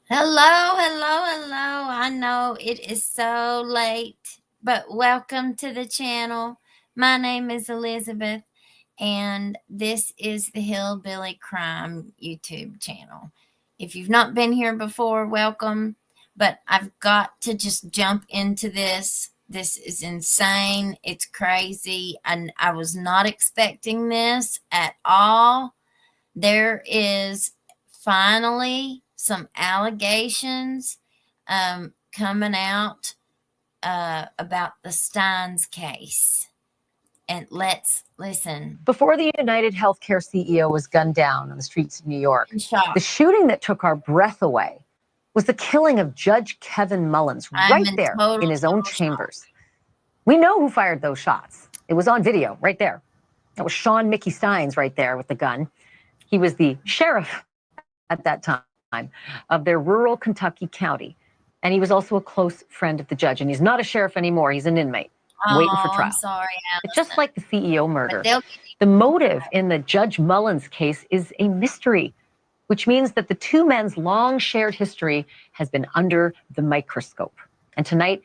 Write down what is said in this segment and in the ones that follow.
Hello, hello, hello. I know it is so late, but welcome to the channel. My name is Elizabeth, and this is the Hillbilly Crime YouTube channel. If you've not been here before, welcome, but I've got to just jump into this. This is insane. It's crazy, and I was not expecting this at all. There is finally some allegations coming out about the Stines case. And let's listen. Before the United Healthcare CEO was gunned down on the streets of New York, the shooting that took our breath away was the killing of Judge Kevin Mullins right there in his own chambers. We know who fired those shots. It was on video right there. That was Sean Mickey Stines right there with the gun. He was the sheriff at that time of their rural Kentucky county. And he was also a close friend of the judge. And he's not a sheriff anymore. He's an inmate waiting for trial. I'm sorry, but just like the CEO murder, the motive in the Judge Mullins case is a mystery, which means that the two men's long shared history has been under the microscope. And tonight,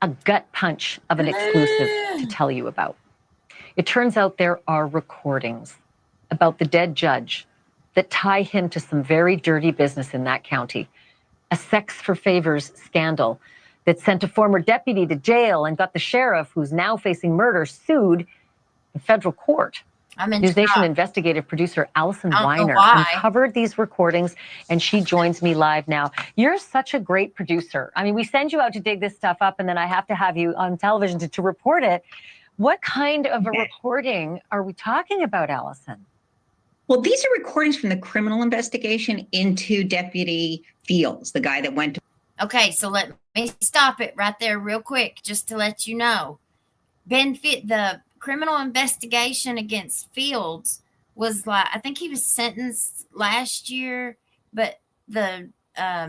a gut punch of an exclusive to tell you about. It turns out there are recordings about the dead judge that tie him to some very dirty business in that county. A sex for favors scandal that sent a former deputy to jail and got the sheriff, who's now facing murder, sued in federal court. News Nation investigative producer Allison Weiner uncovered these recordings, and she joins me live now. You're such a great producer. I mean, we send you out to dig this stuff up, and then I have to have you on television to report it. What kind of a recording are we talking about, Allison? Well, these are recordings from the criminal investigation into Deputy Fields, the guy that went to... Okay, so let me stop it right there real quick, just to let you know. The criminal investigation against Fields was like, I think he was sentenced last year, but the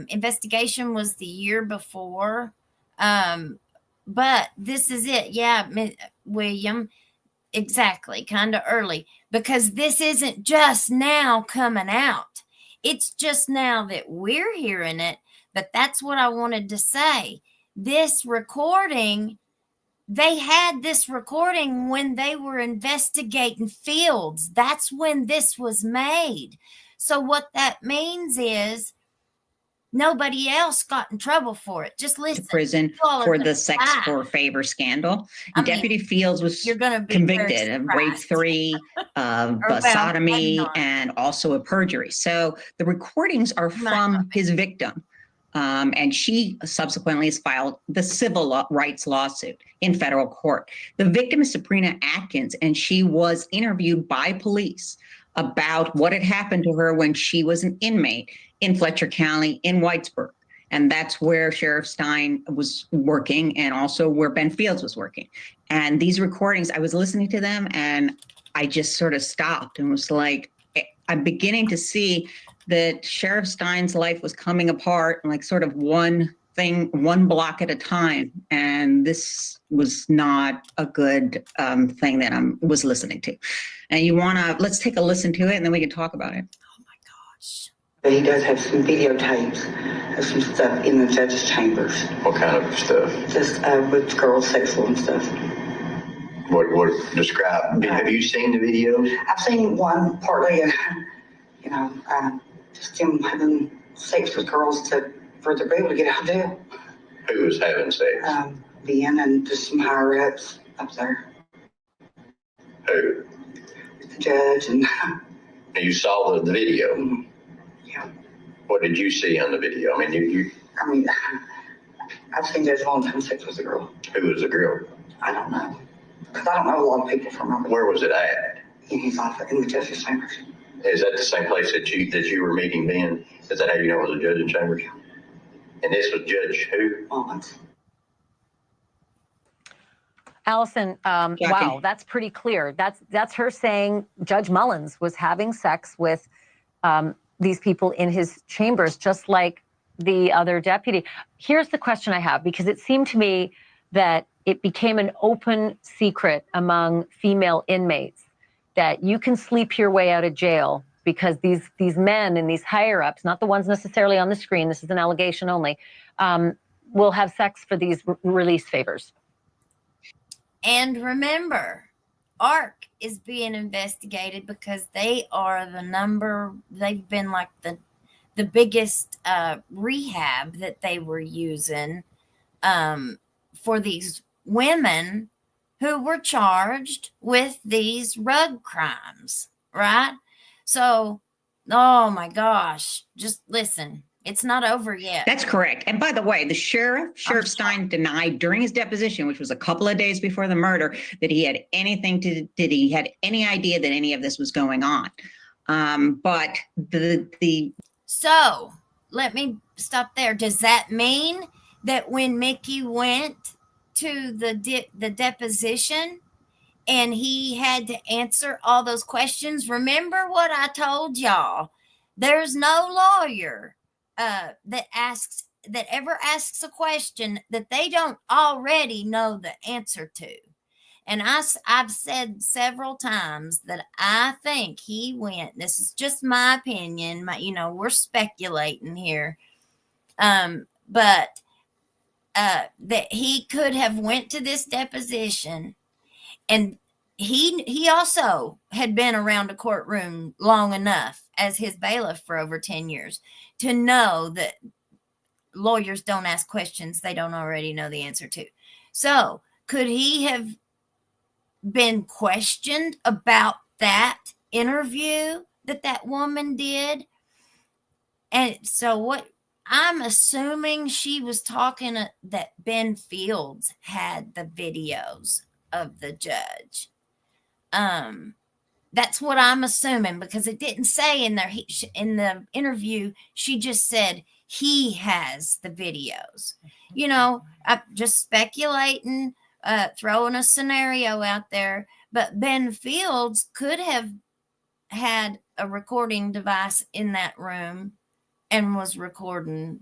investigation was the year before. But this is it. Yeah, William, exactly, kind of early, because this isn't just now coming out. It's just now that we're hearing it. But that's what I wanted to say. This recording, they had this recording when they were investigating Fields. That's when this was made. So what that means is nobody else got in trouble for it. Just listen. To prison for the sex for favor scandal. Deputy Fields was convicted of rape 3, of sodomy, and also a perjury. So the recordings are from his victim. And she subsequently has filed the civil rights lawsuit in federal court. The victim is Sabrina Atkins, and she was interviewed by police about what had happened to her when she was an inmate in Fletcher County in Whitesburg. And that's where Sheriff Stein was working, and also where Ben Fields was working. And these recordings, I was listening to them, and I just sort of stopped and was like, I'm beginning to see that Sheriff Stein's life was coming apart, like sort of one thing, one block at a time. And this was not a good thing that I was listening to. And let's take a listen to it, and then we can talk about it. Oh my gosh. He does have some videotapes of some stuff in the judge's chambers. What kind of stuff? Just with girls, sexual and stuff. What describe? Have you seen the video? I've seen one partly, just him having sex with girls for to be able to get out of jail. Who was having sex? Ben and just some higher ups up there. Who? The judge and. You saw the video. Yeah. What did you see on the video? I mean, I've seen Judge Mullins having sex with a girl. Who was the girl? I don't know, because I don't know a lot of people from over. Where was it at? In his office, in the judge's chambers. Is that the same place that you were meeting Ben? Is that how you know it was the judge's chambers? And this was Judge who? Mullins. Allison, wow, that's pretty clear. That's her saying Judge Mullins was having sex with these people in his chambers, just like the other deputy. Here's the question I have, because it seemed to me that it became an open secret among female inmates that you can sleep your way out of jail because these men and these higher ups, not the ones necessarily on the screen, this is an allegation only, will have sex for these release favors. And remember, ARC is being investigated because they've been like the biggest rehab that they were using for these women who were charged with these rug crimes, right? So, oh my gosh, just listen. It's not over yet. That's correct. And by the way, the Sheriff Stein denied during his deposition, which was a couple of days before the murder, that he had he had any idea that any of this was going on. But So let me stop there. Does that mean that when Mickey went to the deposition and he had to answer all those questions, remember what I told y'all? There's no lawyer that ever asks a question that they don't already know the answer to. And I've said several times that I think he went, this is just my opinion, we're speculating here, but that he could have went to this deposition, and he also had been around a courtroom long enough as his bailiff for over 10 years to know that lawyers don't ask questions they don't already know the answer to. So could he have been questioned about that interview that woman did? And so what I'm assuming she was talking that Ben Fields had the videos of the judge. That's what I'm assuming, because it didn't say in there in the interview. She just said he has the videos. I'm just speculating, throwing a scenario out there. But Ben Fields could have had a recording device in that room and was recording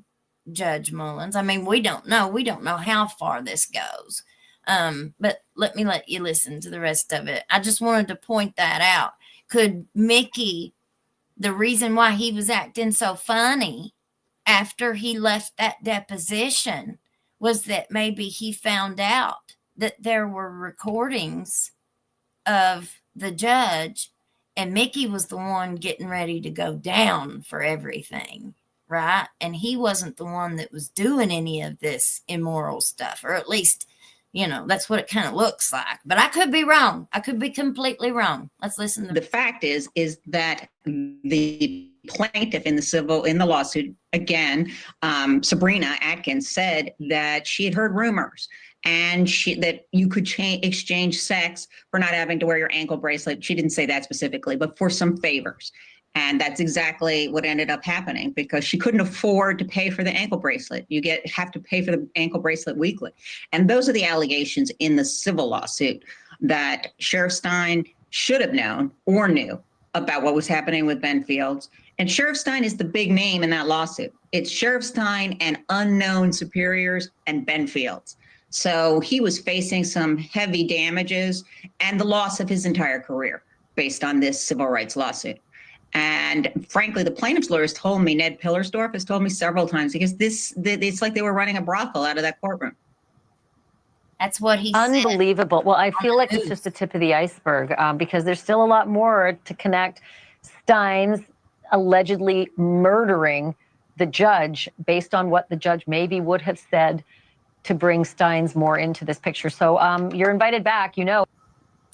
Judge Mullins. I mean, we don't know. We don't know how far this goes. But let you listen to the rest of it. I just wanted to point that out. Could Mickey, the reason why he was acting so funny after he left that deposition was that maybe he found out that there were recordings of the judge, and Mickey was the one getting ready to go down for everything, right? And he wasn't the one that was doing any of this immoral stuff, or at least, that's what it kind of looks like. But I could be wrong. I could be completely wrong. Let's listen. The fact is that the plaintiff in the lawsuit, again, Sabrina Atkins, said that she had heard rumors and that you could exchange sex for not having to wear your ankle bracelet. She didn't say that specifically, but for some favors. And that's exactly what ended up happening, because she couldn't afford to pay for the ankle bracelet. You have to pay for the ankle bracelet weekly. And those are the allegations in the civil lawsuit, that Sheriff Stein should have known or knew about what was happening with Ben Fields. And Sheriff Stein is the big name in that lawsuit. It's Sheriff Stein and unknown superiors and Ben Fields. So he was facing some heavy damages and the loss of his entire career based on this civil rights lawsuit. And frankly, the plaintiff's lawyers told me, Ned Pillersdorf has told me several times, because it's like they were running a brothel out of that courtroom. That's what he said. Unbelievable. Well, I feel like it's just the tip of the iceberg, because there's still a lot more to connect Stines allegedly murdering the judge based on what the judge maybe would have said to bring Stines more into this picture. So you're invited back,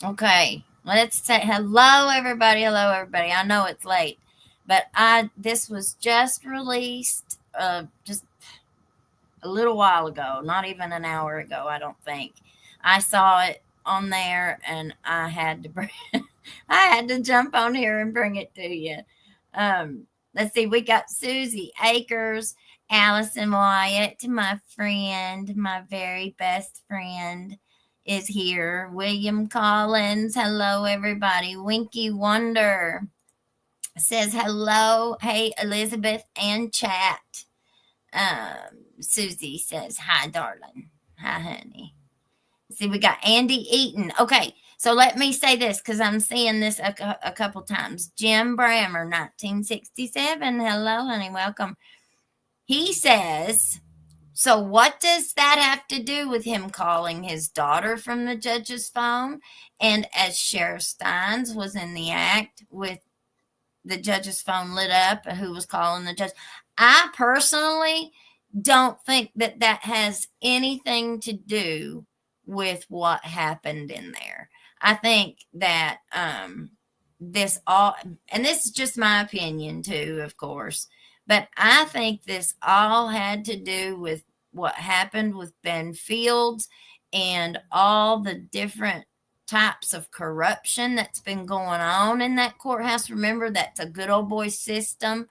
Okay. Let's say hello, everybody. Hello, everybody. I know it's late, but this was just released just a little while ago, not even an hour ago, I don't think. I saw it on there, and I had to jump on here and bring it to you. Let's see. We got Susie Akers, Allison Wyatt, my friend, my very best friend, is here. William Collins, hello everybody. Winky Wonder says hello. Hey Elizabeth and chat. Susie says hi darling. Hi honey. See, we got Andy Eaton. Okay, So let me say this, because I'm seeing this a couple times. Jim Brammer, 1967. Hello, honey. Welcome. He says, so what does that have to do with him calling his daughter from the judge's phone? And as Sheriff Stines was in the act with the judge's phone lit up, who was calling the judge? I personally don't think that that has anything to do with what happened in there. I think that this all, and this is just my opinion too, of course, but I think this all had to do with what happened with Ben Fields and all the different types of corruption that's been going on in that courthouse. Remember, that's a good old boy system.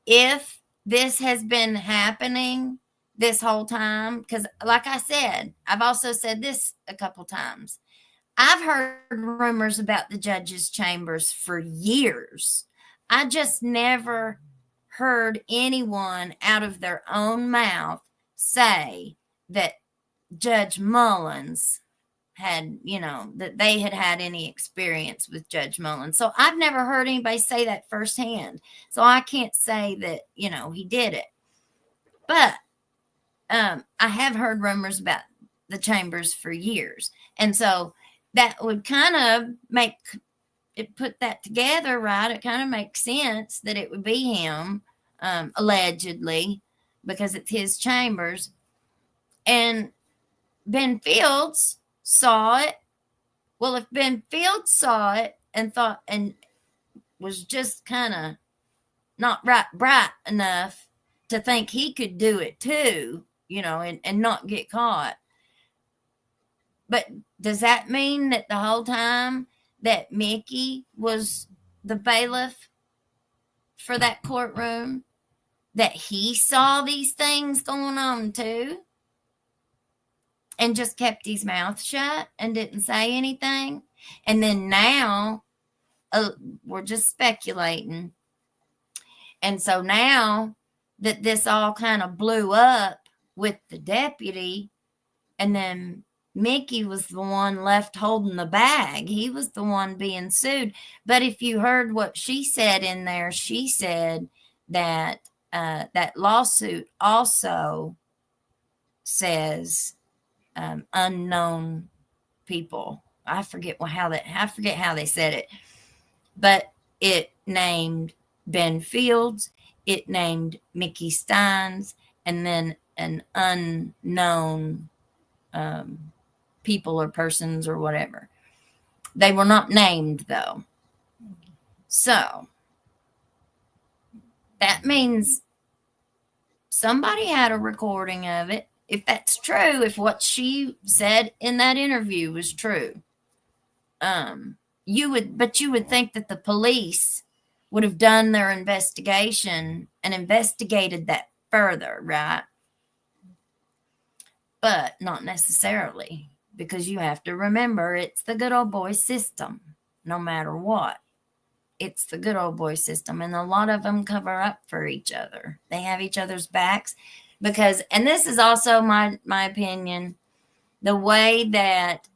If this has been happening this whole time, because like I said, I've also said this a couple times, I've heard rumors about the judge's chambers for years. I just never heard anyone out of their own mouth say that Judge Mullins had, that they had any experience with Judge Mullins. So I've never heard anybody say that firsthand. So I can't say that, he did it. But I have heard rumors about the chambers for years. And so that would kind of make it, put that together, right? It kind of makes sense that it would be him, allegedly, because it's his chambers. And Ben Fields saw it. Well, if Ben Fields saw it and thought, and was just kind of not bright enough to think he could do it too, and not get caught. But does that mean that the whole time that Mickey was the bailiff for that courtroom, that he saw these things going on too? And just kept his mouth shut and didn't say anything? And then now we're just speculating. And so now that this all kind of blew up with the deputy, and then Mickey was the one left holding the bag. He was the one being sued. But if you heard what she said in there, she said that that lawsuit also says unknown people. I forget how they said it, but it named Ben Fields, it named Mickey Stines, and then an unknown people or persons or whatever. They were not named though. So that means somebody had a recording of it. If that's true, if what she said in that interview was true, you would think that the police would have done their investigation and investigated that further, right? But not necessarily, because you have to remember it's the good old boy system, no matter what. It's the good old boy system, and a lot of them cover up for each other. They have each other's backs. Because, and this is also my opinion, the way that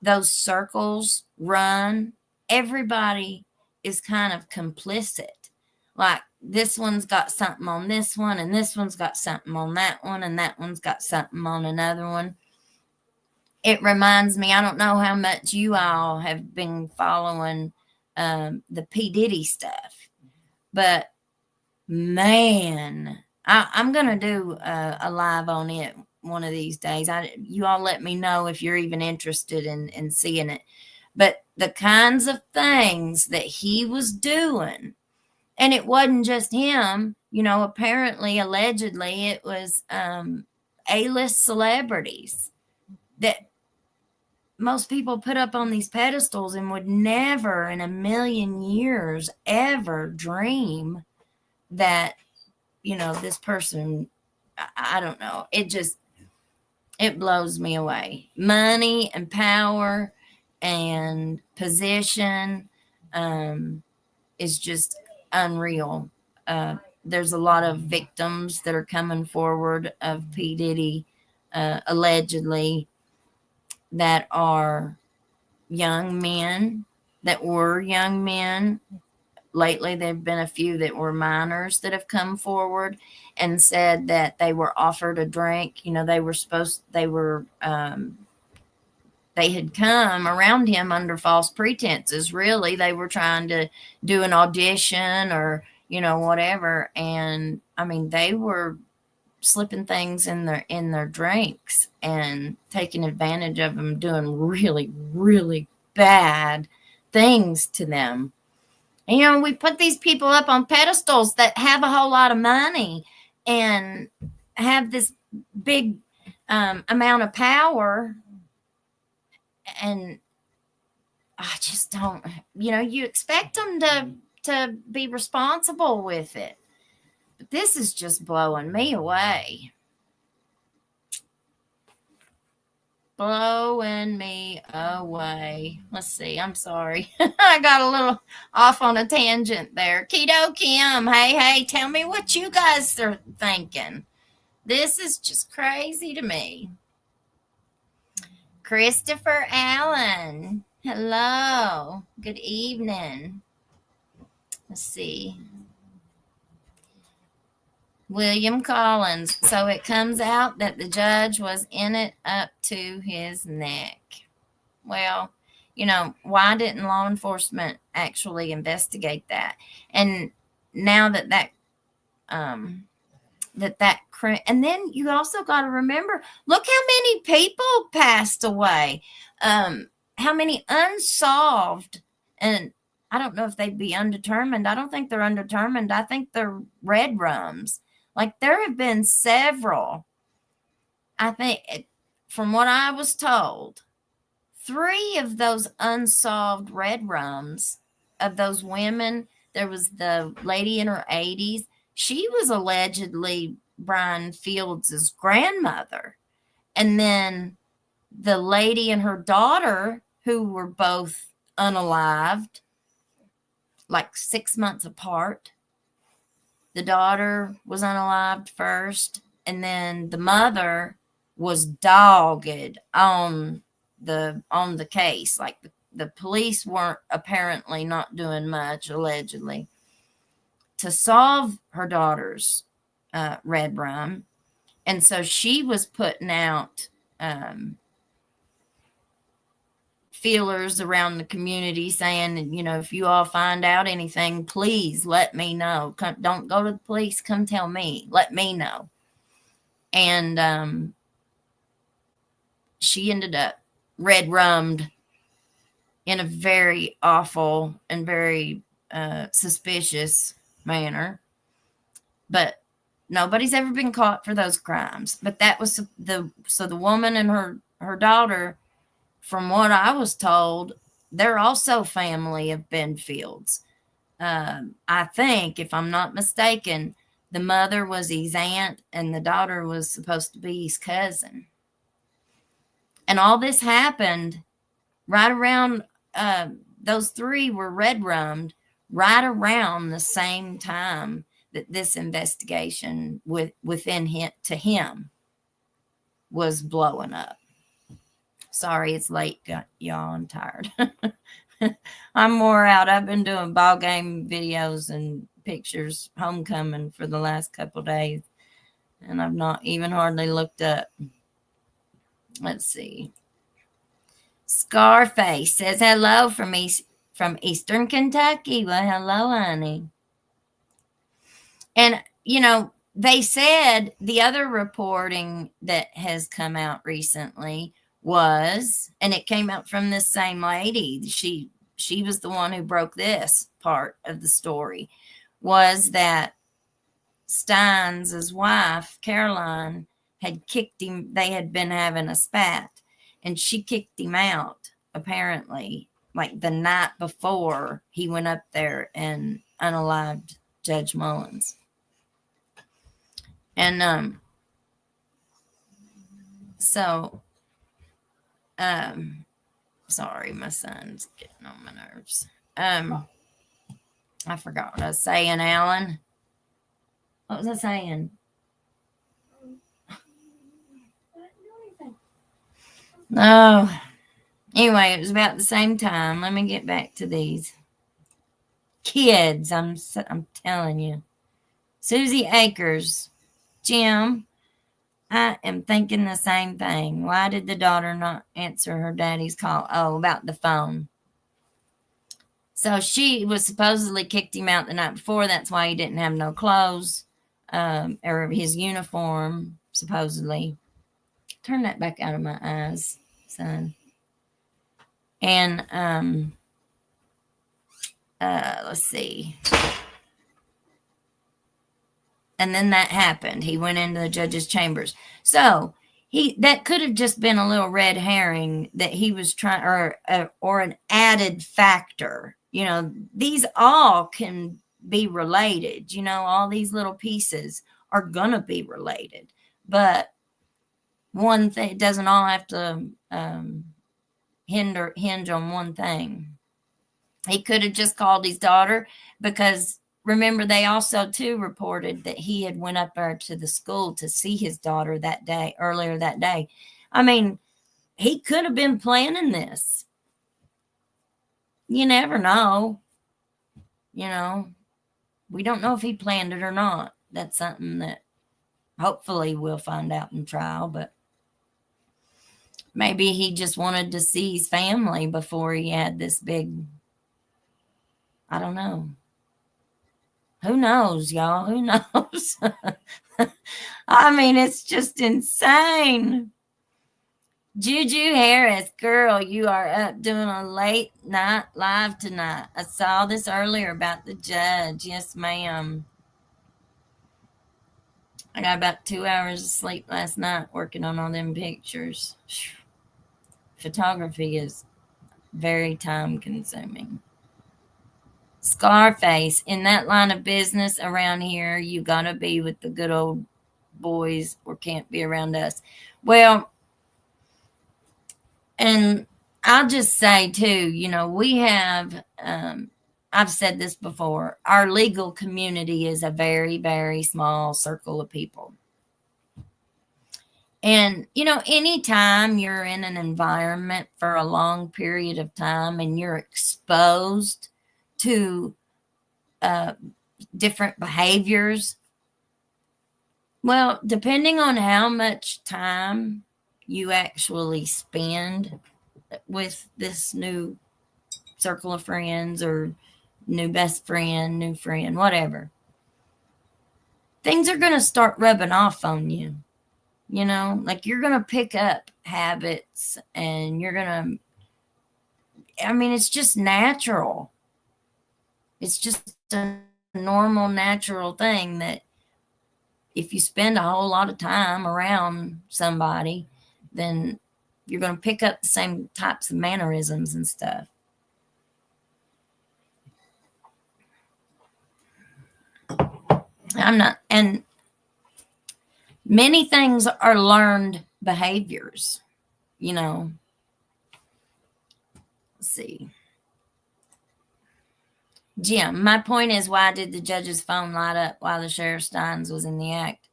those circles run, everybody is kind of complicit. Like, this one's got something on this one, and this one's got something on that one, and that one's got something on another one. It reminds me, I don't know how much you all have been following the P. Diddy stuff, but man, I'm going to do a live on it one of these days. You all let me know if you're even interested in seeing it. But the kinds of things that he was doing, and it wasn't just him, apparently, allegedly, it was A-list celebrities that most people put up on these pedestals and would never in a million years ever dream that, this person, I don't know. It blows me away. Money and power and position is just unreal. There's a lot of victims that are coming forward of P. Diddy allegedly that are young men, that were young men. Lately, there have been a few that were minors that have come forward and said that they were offered a drink. You know, they had come around him under false pretenses. Really, they were trying to do an audition or, you know, whatever. And I mean, they were slipping things in their drinks and taking advantage of them, doing really, really bad things to them. And, you know, we put these people up on pedestals that have a whole lot of money and have this big amount of power. And I just don't, you know, you expect them to be responsible with it. But this is just blowing me away. Blowing me away. Let's see. I'm sorry. I got a little off on a tangent there. Keto Kim, hey, tell me what you guys are thinking. This is just crazy to me. Christopher Allen, hello. Good evening. Let's see. William Collins. So it comes out that the judge was in it up to his neck. Well, you know, why didn't law enforcement actually investigate that? And now that and then you also got to remember, look how many people passed away. How many unsolved, and I don't know if they'd be undetermined. I don't think they're undetermined. I think they're red rums. Like, there have been several. I think, from what I was told, 3 of those unsolved red rums of those women. There was the lady in her 80s. She was allegedly Brian Fields' grandmother. And then the lady and her daughter, who were both unalived, like 6 months apart. The daughter was unalived first, and then the mother was dogged on the case. Like, the police weren't apparently not doing much, allegedly, to solve her daughter's red rum. And so she was putting out feelers around the community saying, you know, if you all find out anything, please let me know. Don't go to the police. Come tell me. Let me know. And she ended up red rummed in a very awful and very suspicious manner. But nobody's ever been caught for those crimes. But that was the woman and her daughter, from what I was told, they're also family of Ben Fields. I think, if I'm not mistaken, the mother was his aunt and the daughter was supposed to be his cousin. And all this happened right around, those 3 were red rummed right around the same time that this investigation within him was blowing up. Sorry, it's late, y'all. I'm tired. I'm wore out. I've been doing ball game videos and pictures, homecoming, for the last couple of days, and I've not even hardly looked up. Let's see. Scarface says hello from Eastern Kentucky. Well, hello, honey. And, you know, they said the other reporting that has come out recently was, and it came out from this same lady, she was the one who broke this part of the story, was that Stines' wife, Caroline, had kicked him. They had been having a spat, and she kicked him out, apparently, like the night before he went up there and unalived Judge Mullins. And sorry, my son's getting on my nerves. I forgot what I was saying, Alan. What was I saying? Oh, anyway, it was about the same time. Let me get back to these kids. I'm telling you. Susie Akers, Jim, I am thinking the same thing. Why did the daughter not answer her daddy's call? Oh, about the phone. So she was supposedly kicked him out the night before. That's why he didn't have no clothes, or his uniform, supposedly. Turn that back out of my eyes, son. And let's see. And then that happened. He went into the judge's chambers. So that could have just been a little red herring that he was trying, or an added factor. You know, these all can be related. You know, all these little pieces are gonna be related, but one thing, it doesn't all have to hinge on one thing. He could have just called his daughter, because remember, they also too reported that he had went up there to the school to see his daughter earlier that day. I mean, he could have been planning this. You never know. You know, we don't know if he planned it or not. That's something that hopefully we'll find out in trial, but maybe he just wanted to see his family before he had this big, I don't know. Who knows, y'all? Who knows? I mean, it's just insane. Juju Harris, girl, you are up doing a late night live tonight. I saw this earlier about the judge. Yes, ma'am. I got about 2 hours of sleep last night working on all them pictures. Photography is very time consuming. Scarface, in that line of business around here, you gotta be with the good old boys or can't be around us. Well, and I'll just say too, you know, we have, I've said this before, our legal community is a very, very small circle of people. And, you know, anytime you're in an environment for a long period of time and you're exposed to different behaviors, well, depending on how much time you actually spend with this new circle of friends or new best friend, new friend, whatever, things are going to start rubbing off on you. You know, like you're going to pick up habits and you're going to, I mean, it's just natural. It's just a normal, natural thing that if you spend a whole lot of time around somebody, then you're going to pick up the same types of mannerisms and stuff. And many things are learned behaviors, you know. Let's see. Jim, my point is, why did the judge's phone light up while the Sheriff Stines was in the act?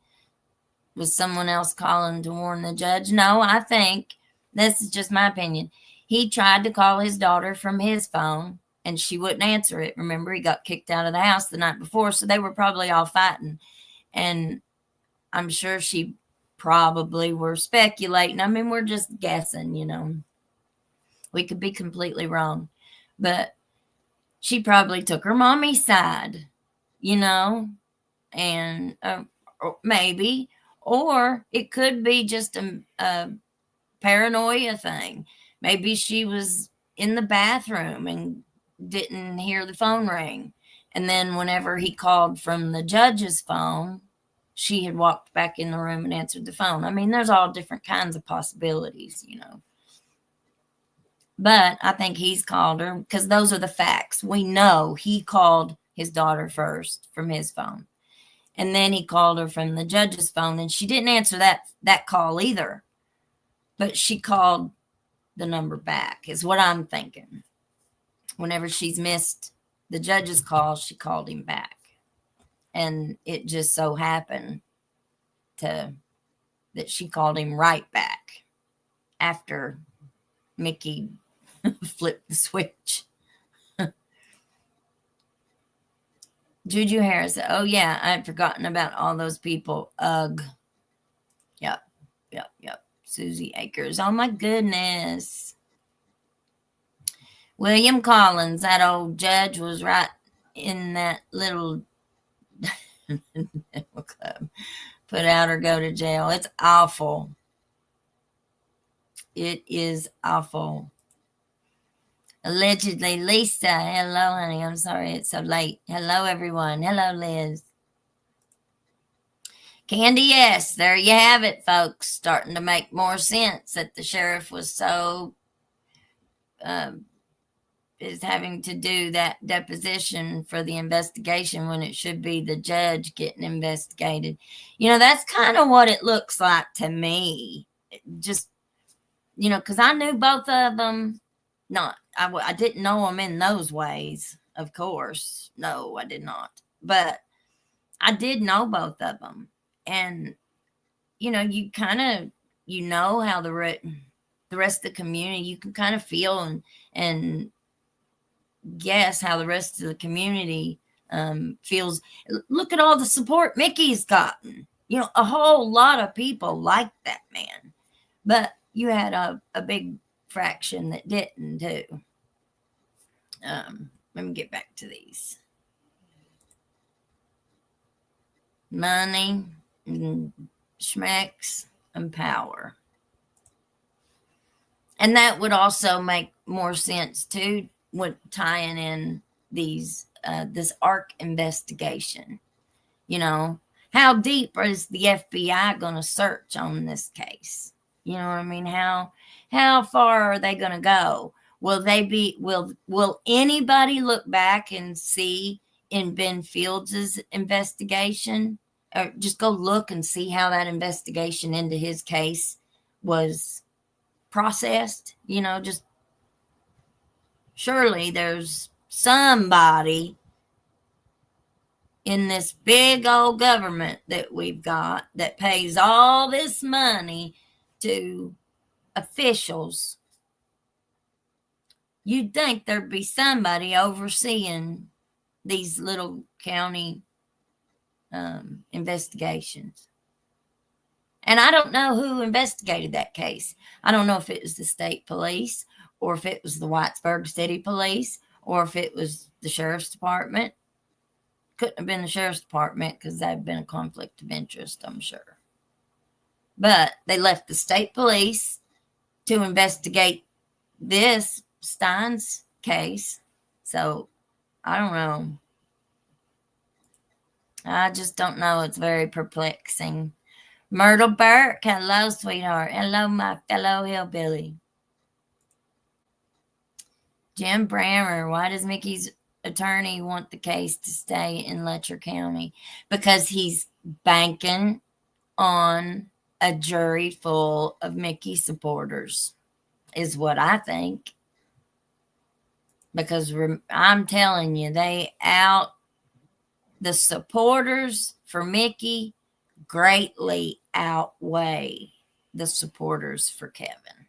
Was someone else calling to warn the judge? No, I think, this is just my opinion, he tried to call his daughter from his phone and she wouldn't answer it. Remember, he got kicked out of the house the night before, so they were probably all fighting. And I'm sure she probably were speculating. I mean, we're just guessing, you know. We could be completely wrong. But she probably took her mommy's side, you know, and maybe, or it could be just a paranoia thing. Maybe she was in the bathroom and didn't hear the phone ring. And then whenever he called from the judge's phone, she had walked back in the room and answered the phone. I mean, there's all different kinds of possibilities, you know. But I think he's called her because those are the facts. We know he called his daughter first from his phone. And then he called her from the judge's phone, and she didn't answer that call either. But she called the number back, is what I'm thinking. Whenever she's missed the judge's call, she called him back. And it just so happened that she called him right back after Mickey flipped the switch. Juju Harris. Oh, yeah. I had forgotten about all those people. Ugh. Yep. Susie Akers. Oh, my goodness. William Collins, that old judge, was right in that little club. Put out or go to jail. It's awful. It is awful. Allegedly, Lisa. Hello, honey. I'm sorry it's so late. Hello, everyone. Hello, Liz. Candy, yes. There you have it, folks. Starting to make more sense that the sheriff was so is having to do that deposition for the investigation when it should be the judge getting investigated. That's kind of what it looks like to me. Just, because I knew both of them. I didn't know them in those ways, of course. No, I did not. But I did know both of them. And, you kind of, how the rest of the community, you can kind of feel and guess how the rest of the community feels. Look at all the support Mickey's gotten. A whole lot of people like that man. But you had a big fraction that didn't too. Let me get back to these. Money, and schmecks, and power. And that would also make more sense too, with tying in these this ARC investigation. How deep is the FBI going to search on this case? You know what I mean? How far are they going to go? Will anybody look back and see in Ben Fields' investigation, or just go look and see how that investigation into his case was processed? Just surely there's somebody in this big old government that we've got that pays all this money to officials. You'd think there'd be somebody overseeing these little county investigations. And I don't know who investigated that case. I don't know if it was the state police, or if it was the Whitesburg City Police, or if it was the sheriff's department. Couldn't have been the sheriff's department because that'd been a conflict of interest, I'm sure. But they left the state police to investigate this Stines case. So I don't know. I just don't know. It's very perplexing. Myrtle Burke, hello, sweetheart. Hello, my fellow hillbilly. Jim Brammer, why does Mickey's attorney want the case to stay in Letcher County? Because he's banking on a jury full of Mickey supporters, is what I think. Because I'm telling you, the supporters for Mickey greatly outweigh the supporters for Kevin.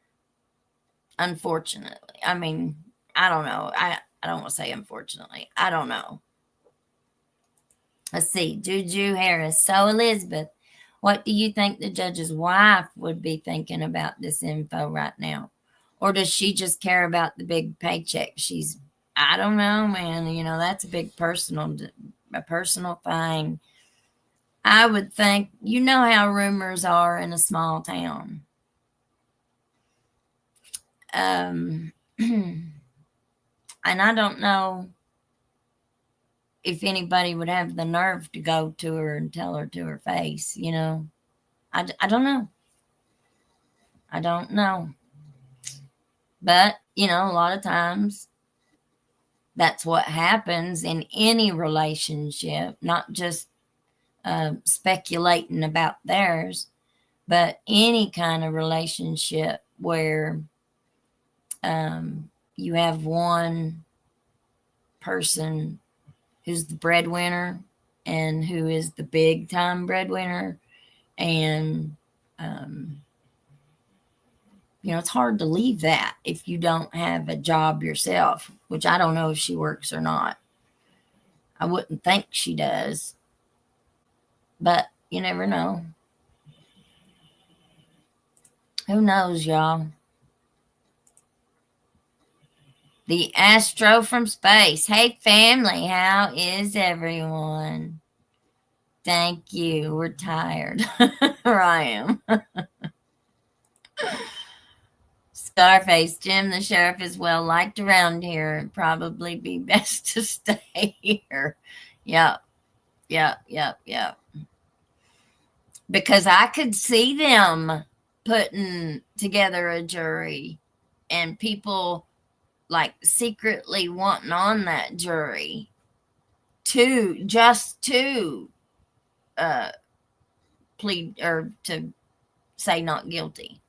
Unfortunately. I mean, I don't know. I don't want to say unfortunately. I don't know. Let's see. Juju Harris. So, Elizabeth, what do you think the judge's wife would be thinking about this info right now? Or does she just care about the big paycheck? I don't know, man. That's a big personal thing. I would think, how rumors are in a small town. And I don't know if anybody would have the nerve to go to her and tell her to her face, I don't know. I don't know. But, a lot of times that's what happens in any relationship, not just speculating about theirs, but any kind of relationship where you have one person who's the breadwinner and who is the big time breadwinner, and You know, it's hard to leave that if you don't have a job yourself, which I don't know if she works or not. I wouldn't think she does, but you never know. Who knows, y'all? The Astro from space. Hey, family, how is everyone? Thank you. We're tired. Or I am. Scarface, Jim, the sheriff is well liked around here. It'd probably be best to stay here. Yep. Because I could see them putting together a jury and people like secretly wanting on that jury to plead or to say not guilty.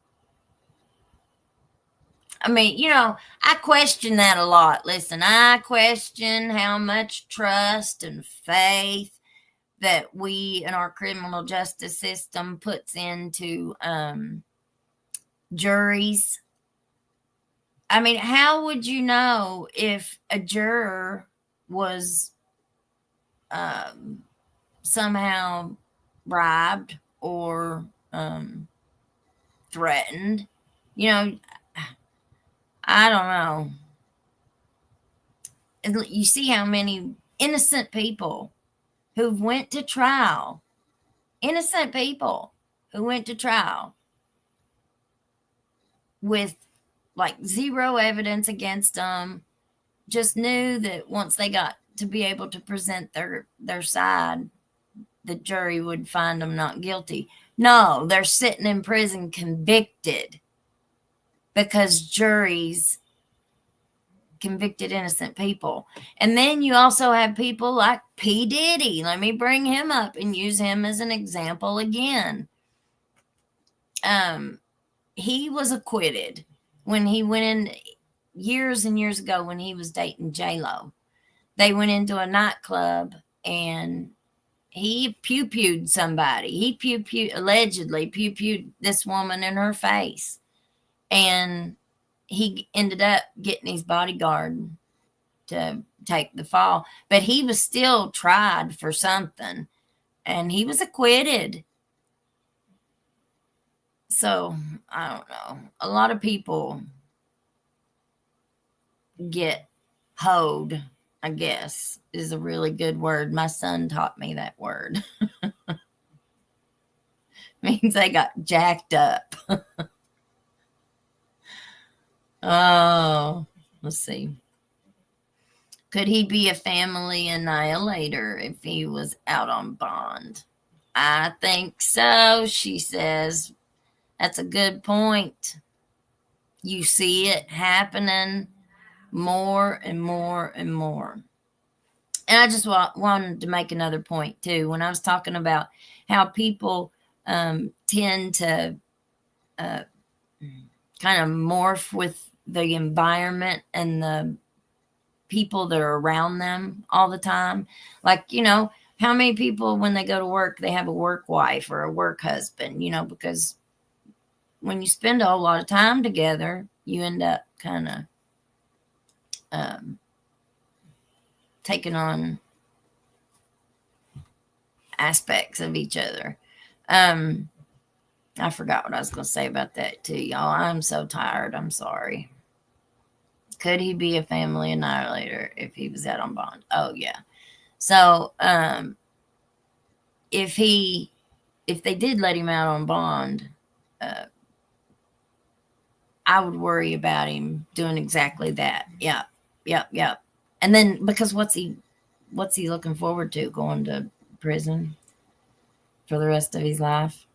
I mean, you know, I question that a lot. Listen, I question how much trust and faith that we in our criminal justice system puts into juries. I mean, how would you know if a juror was somehow bribed or threatened? You know, I don't know. You see how many innocent people who've went to trial, innocent people who went to trial with like zero evidence against them, just knew that once they got to be able to present their side, the jury would find them not guilty. No, they're sitting in prison convicted because juries convicted innocent people. And then you also have people like P. Diddy. Let me bring him up and use him as an example again. He was acquitted when he went in years and years ago when he was dating J-Lo. They went into a nightclub and he pew-pewed somebody. He allegedly pew-pewed this woman in her face. And he ended up getting his bodyguard to take the fall. But he was still tried for something. And he was acquitted. So, I don't know. A lot of people get hoed, I guess, is a really good word. My son taught me that word. Means they got jacked up. Oh, let's see. Could he be a family annihilator if he was out on bond? I think so, she says. That's a good point. You see it happening more and more and more. And I just wanted to make another point, too. When I was talking about how people tend to kind of morph with the environment and the people that are around them all the time. Like, you know, how many people, when they go to work, they have a work wife or a work husband, you know, because when you spend a whole lot of time together, you end up kind of taking on aspects of each other. I forgot what I was going to say about that too, y'all. I'm so tired. I'm sorry. Could he be a family annihilator if he was out on bond? Oh, yeah. So, if they did let him out on bond, I would worry about him doing exactly that. Yep. And then, because what's he looking forward to? Going to prison for the rest of his life?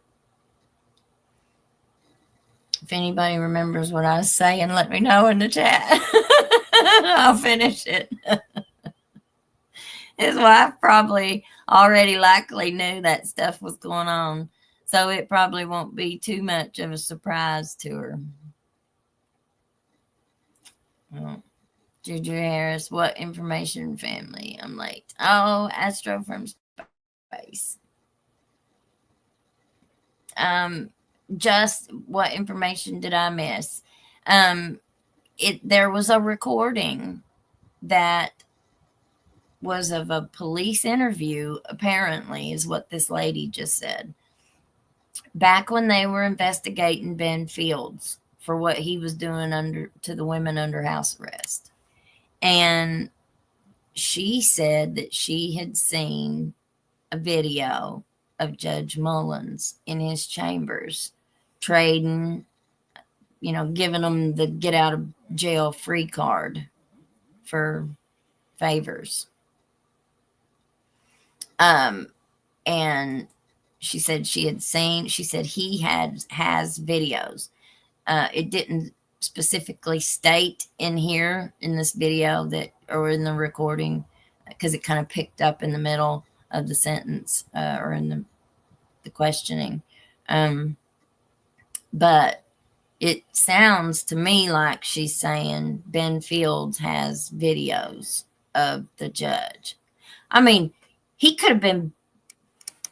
If anybody remembers what I was saying, let me know in the chat. I'll finish it. His wife probably already likely knew that stuff was going on, so it probably won't be too much of a surprise to her. Well, Juju Harris, what information family? I'm late. Oh, Astro from space. just what information did I miss? There was a recording that was of a police interview, apparently, is what this lady just said. Back when they were investigating Ben Fields for what he was doing to the women under house arrest. And she said that she had seen a video of Judge Mullins in his chambers trading, giving them the get out of jail free card for favors. And she said she said he has videos. It didn't specifically state in here in this video or in the recording, because it kind of picked up in the middle of the sentence, or in the questioning. But it sounds to me like she's saying Ben Fields has videos of the judge. I mean, he could have been,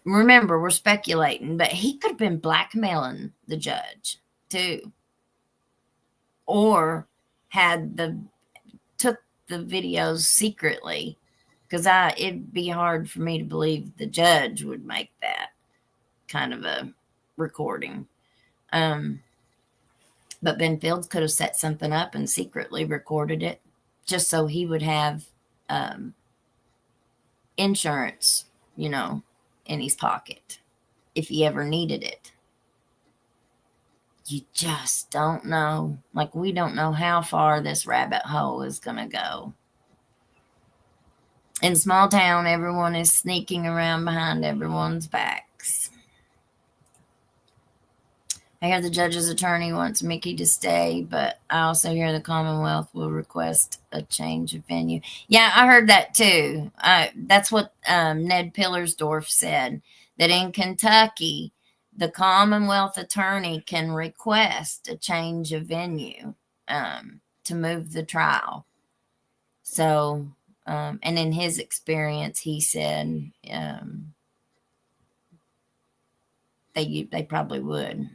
remember, we're speculating, but he could have been blackmailing the judge too. Or took the videos secretly, because it'd be hard for me to believe the judge would make that kind of a recording. But Ben Fields could have set something up and secretly recorded it just so he would have insurance, in his pocket if he ever needed it. You just don't know. Like, we don't know how far this rabbit hole is going to go. In small town, everyone is sneaking around behind everyone's backs. I hear the judge's attorney wants Mickey to stay, but I also hear the Commonwealth will request a change of venue. Yeah, I heard that too. That's what Ned Pillersdorf said, that in Kentucky, the Commonwealth attorney can request a change of venue to move the trial. So, and in his experience, he said they probably would.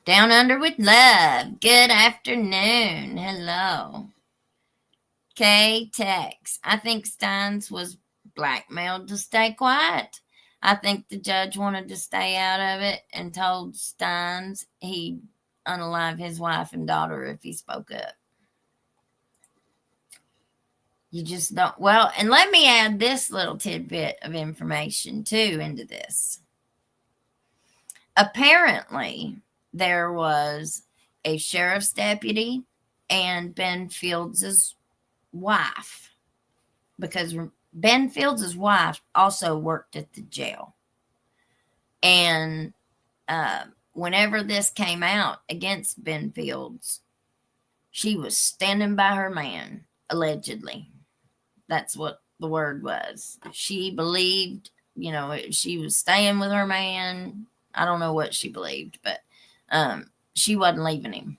Down Under with Love. Good afternoon. Hello. K-Tex. I think Stines was blackmailed to stay quiet. I think the judge wanted to stay out of it and told Stines he'd unalive his wife and daughter if he spoke up. You just don't. Well, and let me add this little tidbit of information too into this. Apparently, there was a sheriff's deputy and Ben Fields' wife, because Ben Fields' wife also worked at the jail. And whenever this came out against Ben Fields, she was standing by her man, allegedly. That's what the word was. She believed, she was staying with her man. I don't know what she believed, but she wasn't leaving him.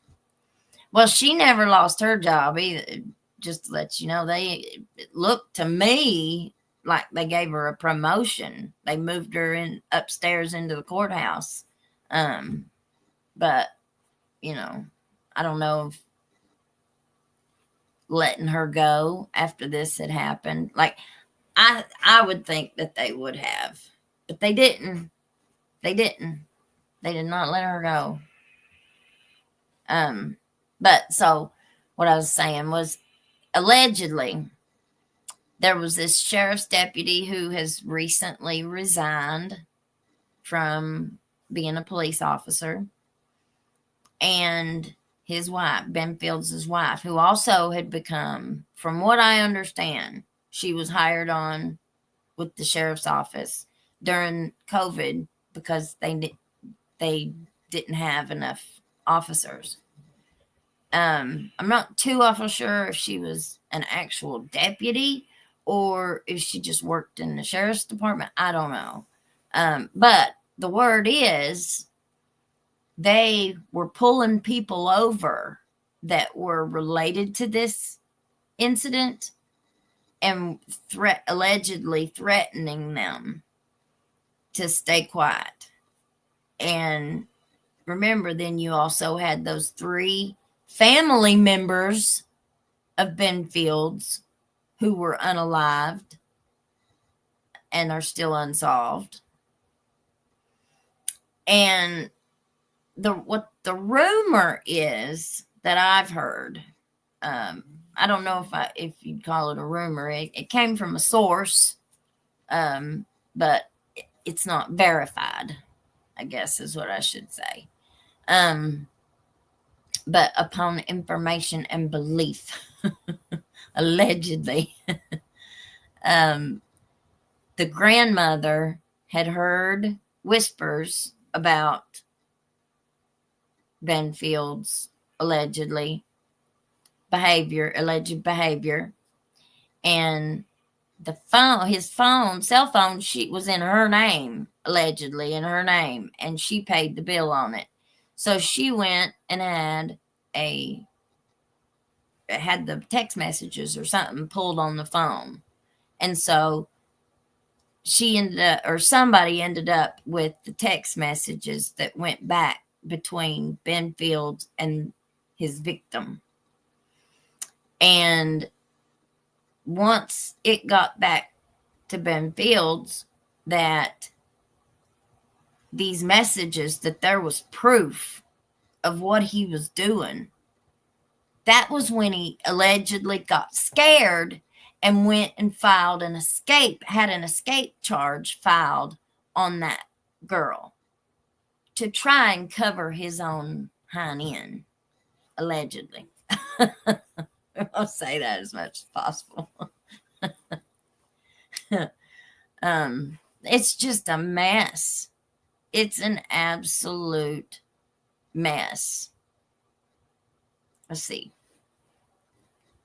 Well, she never lost her job either. Just to let you know, it looked to me like they gave her a promotion. They moved her upstairs into the courthouse. But, I don't know if letting her go after this had happened. Like, I would think that they would have, but they didn't. They did not let her go. But so what I was saying was, allegedly, there was this sheriff's deputy who has recently resigned from being a police officer, and his wife, Ben Fields' wife, who also had become, from what I understand, she was hired on with the sheriff's office during COVID because they didn't have enough officers. I'm not too awful sure if she was an actual deputy or if she just worked in the sheriff's department. I don't know. But the word is they were pulling people over that were related to this incident and allegedly threatening them to stay quiet. And remember, then you also had those 3 family members of Ben Fields who were unalived and are still unsolved. And what the rumor is that I've heard, I don't know if you'd call it a rumor. It came from a source, but it's not verified, I guess is what I should say. But upon information and belief, allegedly, the grandmother had heard whispers about Ben Fields' alleged behavior, and his cell phone sheet was in her name, allegedly in her name, and she paid the bill on it. So she went and had the text messages or something pulled on the phone. And so somebody ended up with the text messages that went back between Ben Fields and his victim. And once it got back to Ben Fields that these messages, that there was proof of what he was doing, that was when he allegedly got scared and went and had an escape charge filed on that girl to try and cover his own hind end, allegedly. I'll say that as much as possible. It's just a mess. It's an absolute mess. Let's see.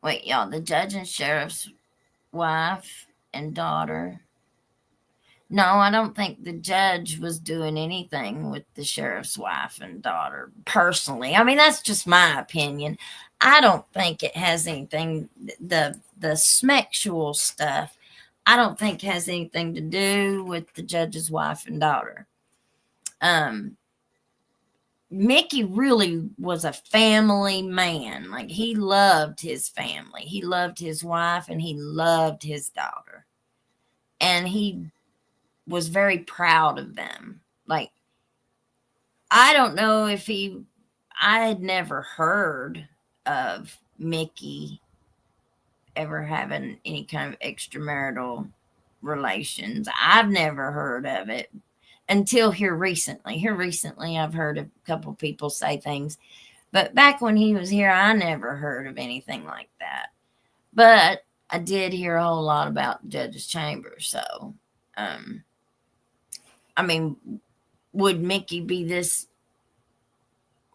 Wait, y'all, the judge and sheriff's wife and daughter. No, I don't think the judge was doing anything with the sheriff's wife and daughter personally. I mean, that's just my opinion. I don't think it has anything, the sexual stuff, I don't think has anything to do with the judge's wife and daughter. Mickey really was a family man. Like, he loved his family. He loved his wife and he loved his daughter. And he was very proud of them. Like, I don't know if I had never heard of Mickey ever having any kind of extramarital relations. I've never heard of it until here recently. I've heard a couple people say things, but back when he was here, I never heard of anything like that. But I did hear a whole lot about the judge's chamber. So, I mean, would Mickey be this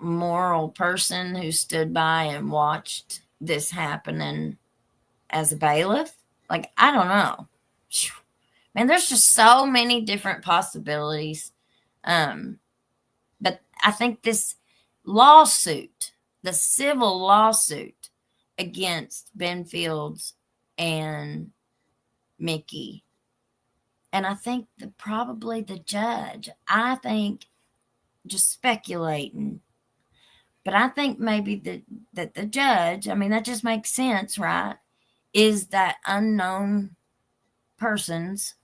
moral person who stood by and watched this happening as a bailiff? Like, I don't know. Man, there's just so many different possibilities. But I think this lawsuit, the civil lawsuit against Ben Fields and Mickey, and I think probably the judge, I think, just speculating, but I think maybe that the judge, I mean, that just makes sense, right? Is that unknown persons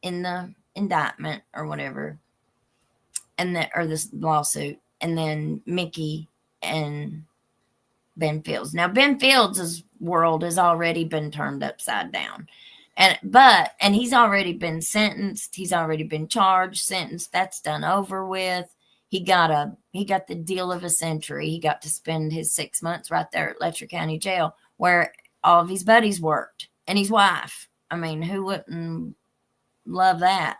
in the indictment or whatever, or this lawsuit, and then Mickey and Ben Fields. Now, Ben Fields' world has already been turned upside down. And he's already been sentenced. He's already been charged, sentenced. That's done over with. He got the deal of a century. He got to spend his 6 months right there at Letcher County Jail, where all of his buddies worked, and his wife. I mean, who wouldn't love that?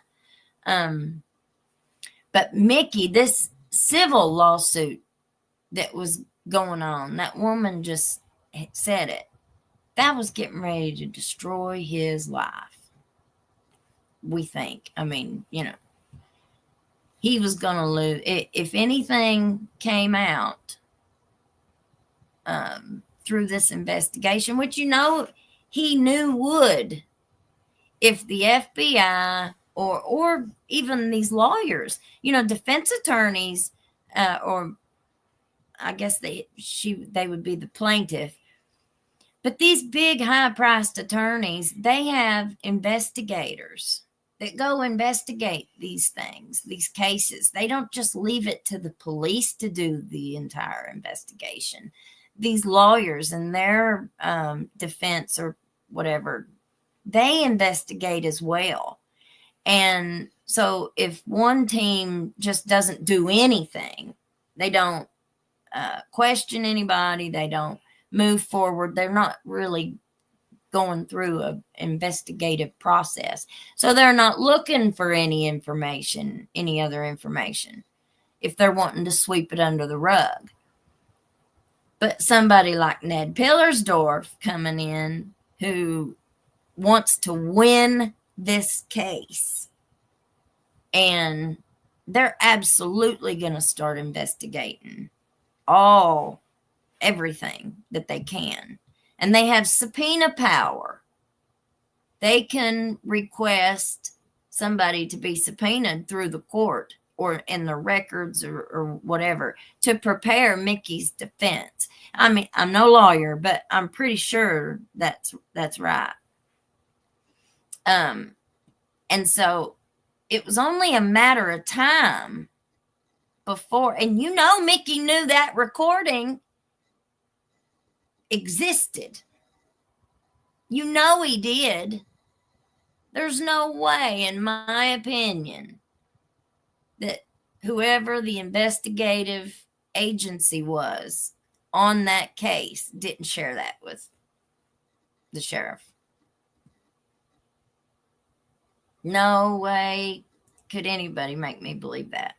But Mickey, this civil lawsuit that was going on, that woman just said it, that was getting ready to destroy his life, we think. I mean, he was going to lose. If anything came out through this investigation, which he knew would, if the FBI or even these lawyers, defense attorneys, or I guess they would be the plaintiff. But these big high-priced attorneys, they have investigators that go investigate these things, these cases. They don't just leave it to the police to do the entire investigation. These lawyers and their defense or whatever, they investigate as well. And so if one team just doesn't do anything, they don't question anybody, they don't move forward, they're not really going through an investigative process. So they're not looking for any other information, if they're wanting to sweep it under the rug. But somebody like Ned Pillersdorf coming in who wants to win this case, and they're absolutely going to start investigating everything that they can. And they have subpoena power. They can request somebody to be subpoenaed through the court or in the records or whatever to prepare Mickey's defense. I mean, I'm no lawyer, but I'm pretty sure that's right. And so it was only a matter of time before, and Mickey knew that recording existed. He did. There's no way, in my opinion, that whoever the investigative agency was on that case didn't share that with the sheriff. No way could anybody make me believe that.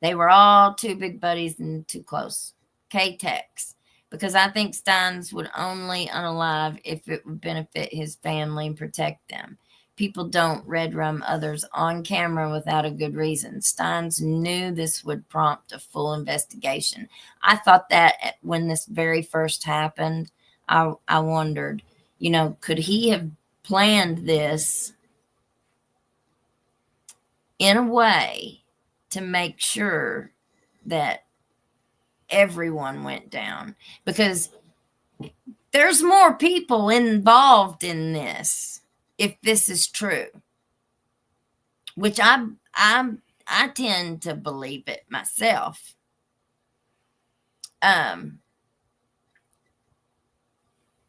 They were all too big buddies and too close. K-Tex. Because I think Stines would only unalive if it would benefit his family and protect them. People don't red rum others on camera without a good reason. Stines knew this would prompt a full investigation. I thought that when this very first happened, I wondered, could he have planned this in a way to make sure that everyone went down? Because there's more people involved in this, if this is true, which I tend to believe it myself.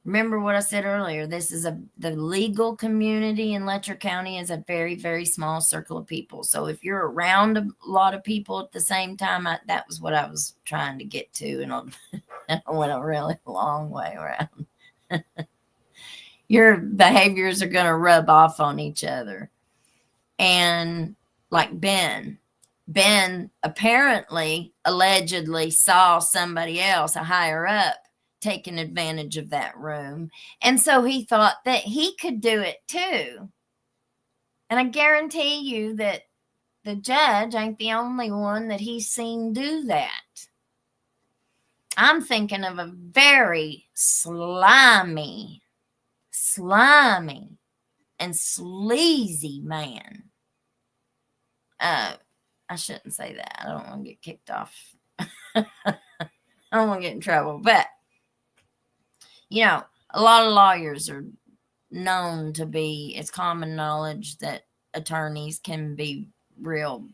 Remember what I said earlier. This is the legal community in Letcher County is a very, very small circle of people. So if you're around a lot of people at the same time, that was what I was trying to get to. And I went a really long way around. Your behaviors are going to rub off on each other. And like Ben apparently, allegedly saw somebody else, a higher up, taking advantage of that room. And so he thought that he could do it too. And I guarantee you that the judge ain't the only one that he's seen do that. I'm thinking of a very slimy, and sleazy man. I shouldn't say that. I don't want to get kicked off. I don't want to get in trouble. But, a lot of lawyers are known to be, it's common knowledge that attorneys can be real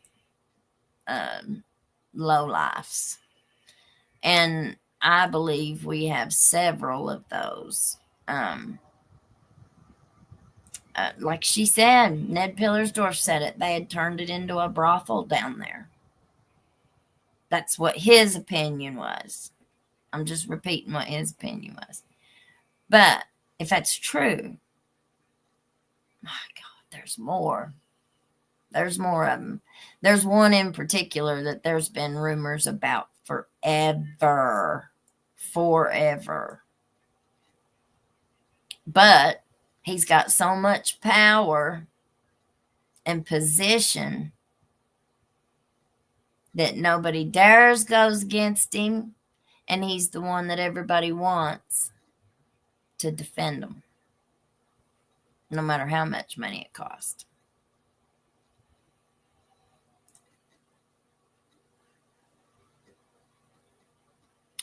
lowlifes. And I believe we have several of those. Like she said, Ned Pillersdorf said it, they had turned it into a brothel down there. That's what his opinion was. I'm just repeating what his opinion was. But if that's true, my God, there's more. There's more of them. There's one in particular that there's been rumors about forever. But he's got so much power and position that nobody dares goes against him, and he's the one that everybody wants to defend him, no matter how much money it costs.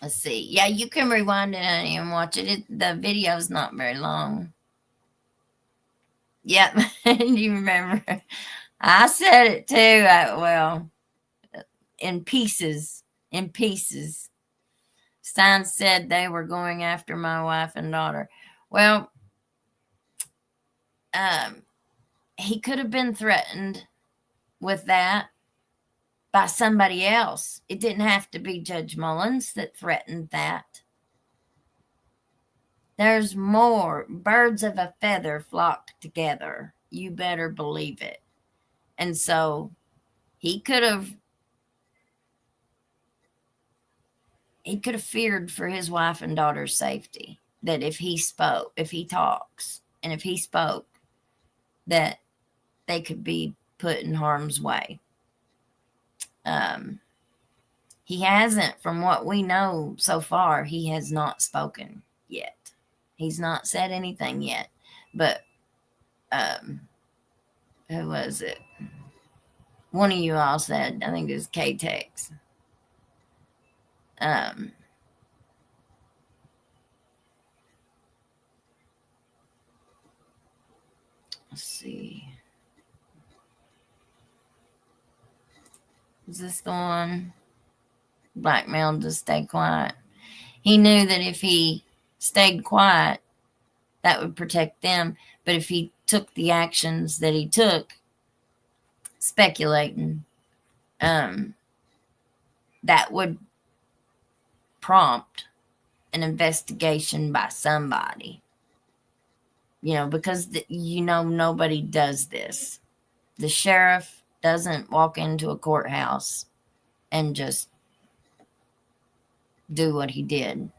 Let's see. Yeah, you can rewind it and watch it. The video's not very long. Yep. You remember? I said it too. Well, in pieces. In pieces. Stines said they were going after my wife and daughter. Well, he could have been threatened with that by somebody else. It didn't have to be Judge Mullins that threatened that. There's more. Birds of a feather flock together. You better believe it. And so he could have feared for his wife and daughter's safety, that if he spoke, if he talks, and if he spoke, that they could be put in harm's way. He hasn't, from what we know so far, he has not spoken yet. He's not said anything yet. But who was it? One of you all said, I think it was K-Tex. Let's see. Is this the one? Blackmailed to stay quiet. He knew that if he stayed quiet, that would protect them. But if he took the actions that he took, speculating, that would prompt an investigation by somebody. Because nobody does this. The sheriff doesn't walk into a courthouse and just do what he did.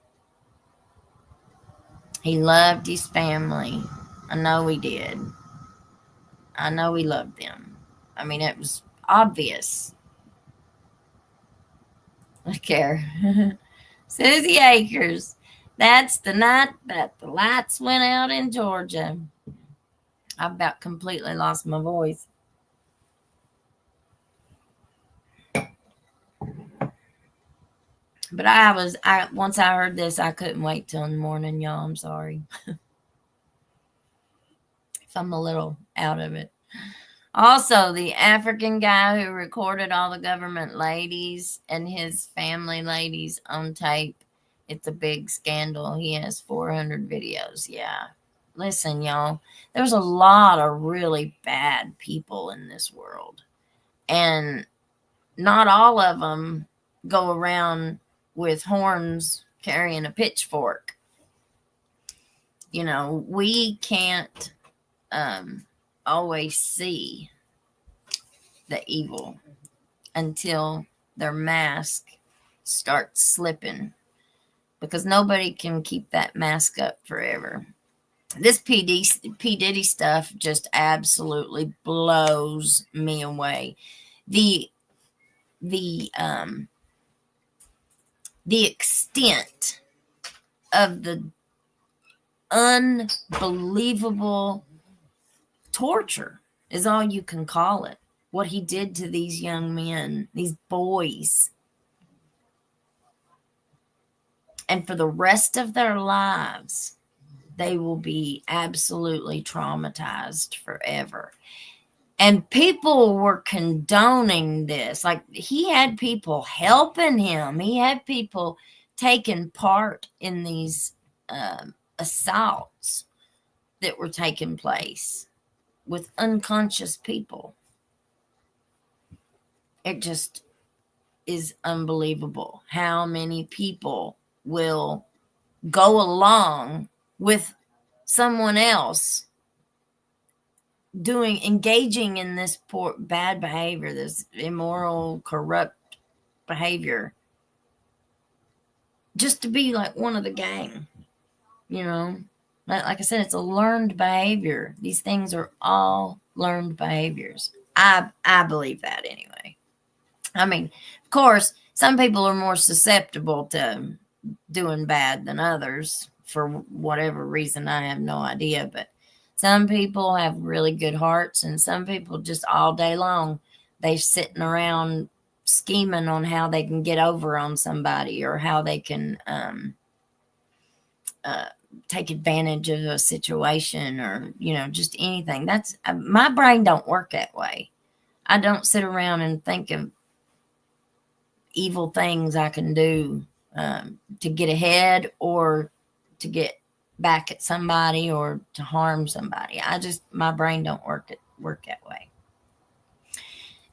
He loved his family. I know he did. I know he loved them. I mean, it was obvious. I care. Susie Akers. That's the night that the lights went out in Georgia. I about completely lost my voice. But once I heard this, I couldn't wait till in the morning, y'all. I'm sorry. If I'm a little out of it. Also, the African guy who recorded all the government ladies and his family ladies on tape. It's a big scandal. He has 400 videos. Yeah. Listen, y'all, there's a lot of really bad people in this world. And not all of them go around with horns carrying a pitchfork. We can't always see the evil until their mask starts slipping, because nobody can keep that mask up forever. This P. Diddy stuff just absolutely blows me away. The extent of the unbelievable torture is all you can call it. What he did to these young men, these boys. And for the rest of their lives, they will be absolutely traumatized forever. And people were condoning this. Like, he had people helping him. He had people taking part in these assaults that were taking place with unconscious people. It just is unbelievable how many people will go along with someone else engaging in this poor, bad behavior, this immoral, corrupt behavior, just to be like one of the gang. Like I said, it's a learned behavior. These things are all learned behaviors. I believe that anyway. I mean, of course, some people are more susceptible to doing bad than others for whatever reason. I have no idea, but some people have really good hearts, and some people just all day long, they're sitting around scheming on how they can get over on somebody or how they can take advantage of a situation or, just anything. That's my brain don't work that way. I don't sit around and think of evil things I can do to get ahead or to get back at somebody or to harm somebody. My brain don't work that way.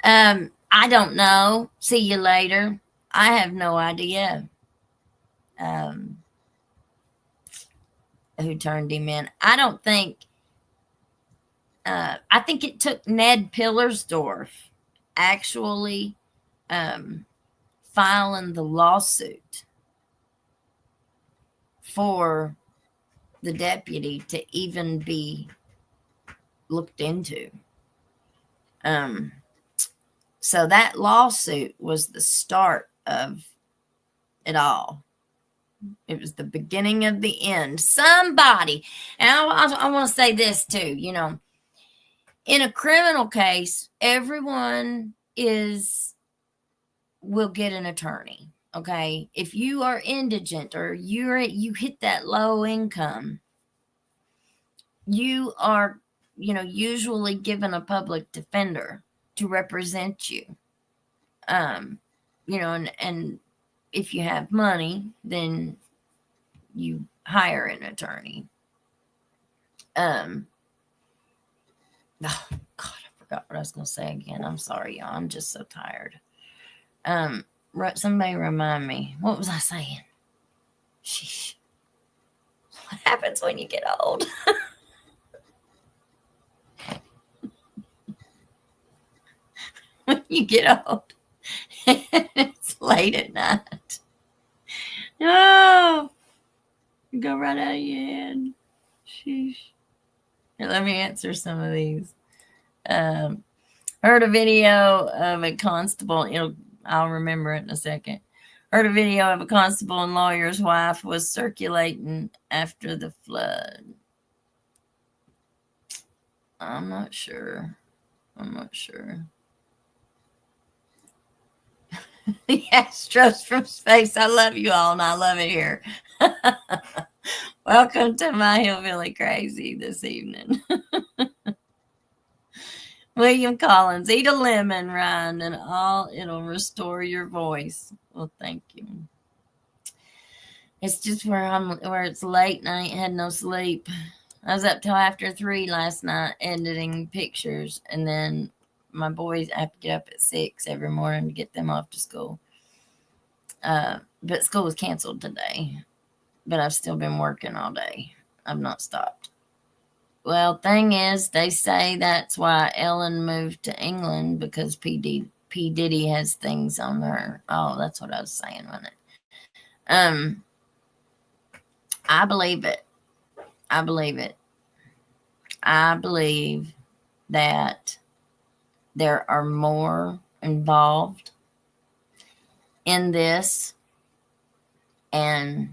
I don't know. See you later. I have no idea who turned him in. I don't think. I think it took Ned Pillersdorf actually filing the lawsuit for the deputy to even be looked into. So that lawsuit was the start of it all. It was the beginning of the end. Somebody, and I want to say this too, in a criminal case, everyone will get an attorney. Okay. If you are indigent or you hit that low income, you are, usually given a public defender to represent you. And if you have money, then you hire an attorney. Oh God, I forgot what I was going to say again. I'm sorry, y'all. I'm just so tired. Somebody remind me. What was I saying? Sheesh. What happens when you get old? When you get old, it's late at night. No, you go right out of your head. Sheesh. Here, let me answer some of these. Heard a video of a constable. I'll remember it in a second. Heard a video of a constable and lawyer's wife was circulating after the flood. I'm not sure. The Astros from space. I love you all, and I love it here. Welcome to my Hillbilly Crazy this evening. William Collins, eat a lemon, Ryan, and it'll restore your voice. Well, thank you. It's just where it's late and I ain't had no sleep. I was up till after 3 last night editing pictures, and then my boys, I have to get up at 6 every morning to get them off to school. But school was canceled today. But I've still been working all day. I've not stopped. Well, thing is, they say that's why Ellen moved to England, because P. Diddy has things on her. Oh, that's what I was saying, wasn't it? I believe it. I believe that there are more involved in this, and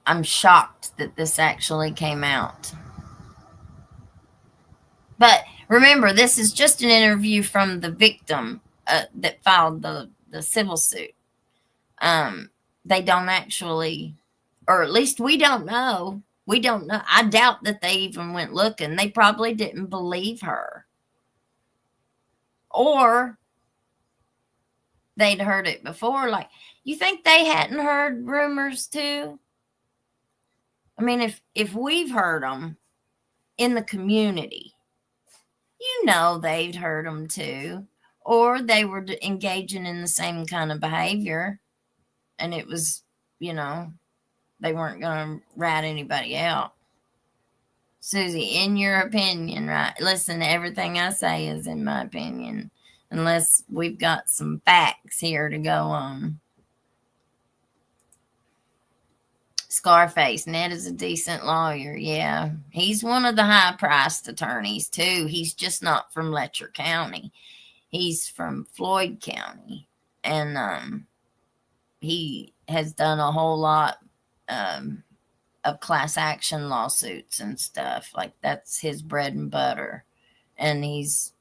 I'm shocked that this actually came out. But remember, this is just an interview from the victim that filed the civil suit. They don't actually, or at least we don't know. We don't know. I doubt that they even went looking. They probably didn't believe her. Or they'd heard it before. Like, you think they hadn't heard rumors too? I mean, if we've heard them in the community, they'd heard them too. Or they were engaging in the same kind of behavior. And it was, they weren't going to rat anybody out. Susie, in your opinion, right? Listen, everything I say is in my opinion. Unless we've got some facts here to go on. Scarface, Ned is a decent lawyer. Yeah, he's one of the high-priced attorneys, too. He's just not from Letcher County. He's from Floyd County. And he has done a whole lot of class action lawsuits and stuff. Like, that's his bread and butter. And his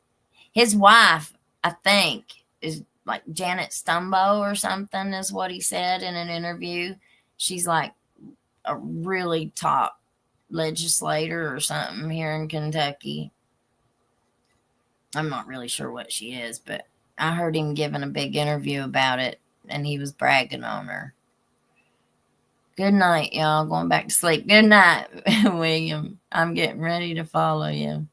wife, I think, is like Janet Stumbo or something is what he said in an interview. She's like a really top legislator or something here in Kentucky. I'm not really sure what she is, but I heard him giving a big interview about it, and he was bragging on her. Good night, y'all. Going back to sleep. Good night, William. I'm getting ready to follow you.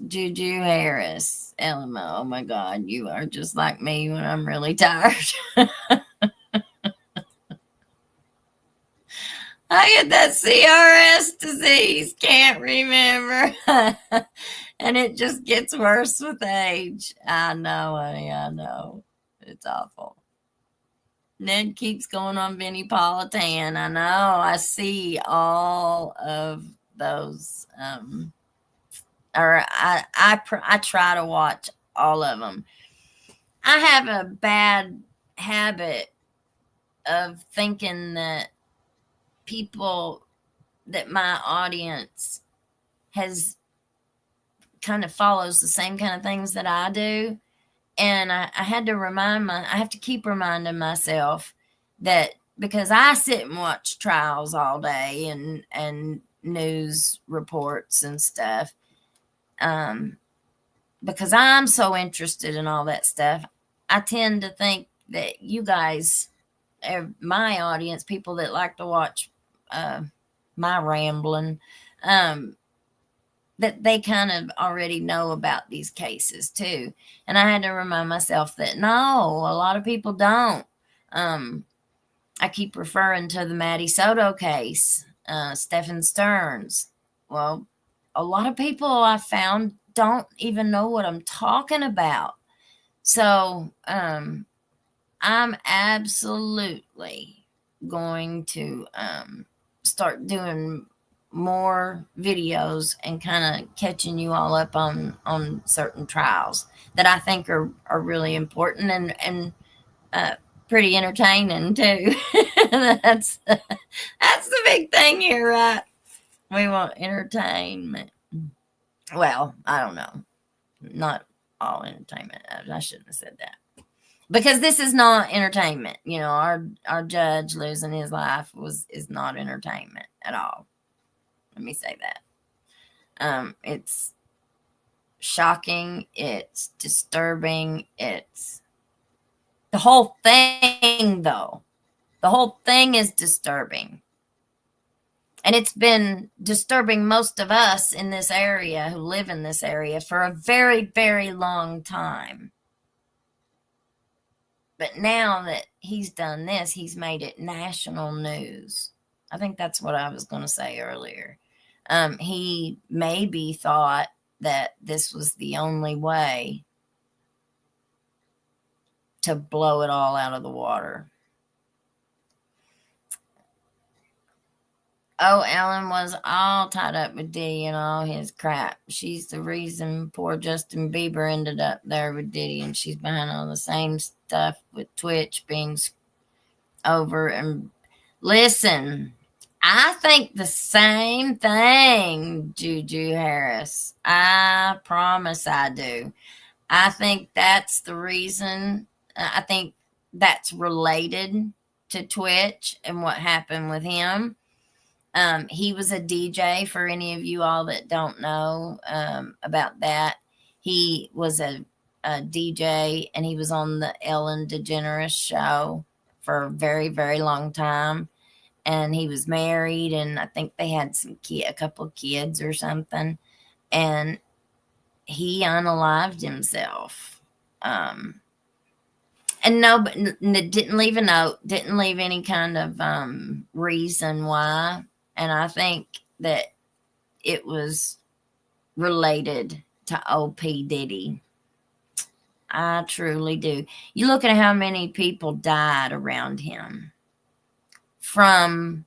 Juju Harris. LMO. Oh my God, you are just like me when I'm really tired. I get that CRS disease. Can't remember. And it just gets worse with age. I know, honey. I know. It's awful. Ned keeps going on Vinnie Politan. I know. I see all of those. I try to watch all of them. I have a bad habit of thinking that people, that my audience has kind of follows the same kind of things that I do. And I had to I have to keep reminding myself that, because I sit and watch trials all day and news reports and stuff, because I'm so interested in all that stuff, I tend to think that you guys, my audience, people that like to watch my rambling, that they kind of already know about these cases too. And I had to remind myself that no, a lot of people don't. I keep referring to the Maddie Soto case, Stephen Stearns. Well, a lot of people I found don't even know what I'm talking about. So I'm absolutely going to start doing more videos and kind of catching you all up on certain trials that I think are really important and pretty entertaining too. That's the big thing here, right? We want entertainment. Well, I don't know. Not all entertainment. I shouldn't have said that. Because this is not entertainment. You know, our judge losing his life is not entertainment at all. Let me say that. It's shocking. It's disturbing. It's the whole thing, though. The whole thing is disturbing. And it's been disturbing most of us in this area who live in this area for a very, very long time. But now that he's done this, he's made it national news. I think that's what I was going to say earlier. He maybe thought that this was the only way to blow it all out of the water. Oh, Ellen was all tied up with Diddy and all his crap. She's the reason poor Justin Bieber ended up there with Diddy, and she's behind all the same stuff with Twitch being over. And listen, I think the same thing, Juju Harris. I promise I do. I think that's the reason. I think that's related to Twitch and what happened with him. He was a DJ, for any of you all that don't know about that. He was a DJ, and he was on the Ellen DeGeneres show for a very, very long time. And he was married, and I think they had a couple of kids or something. And he unalived himself. And no, but didn't leave a note, didn't leave any kind of reason why. And I think that it was related to O.P. Diddy. I truly do. You look at how many people died around him from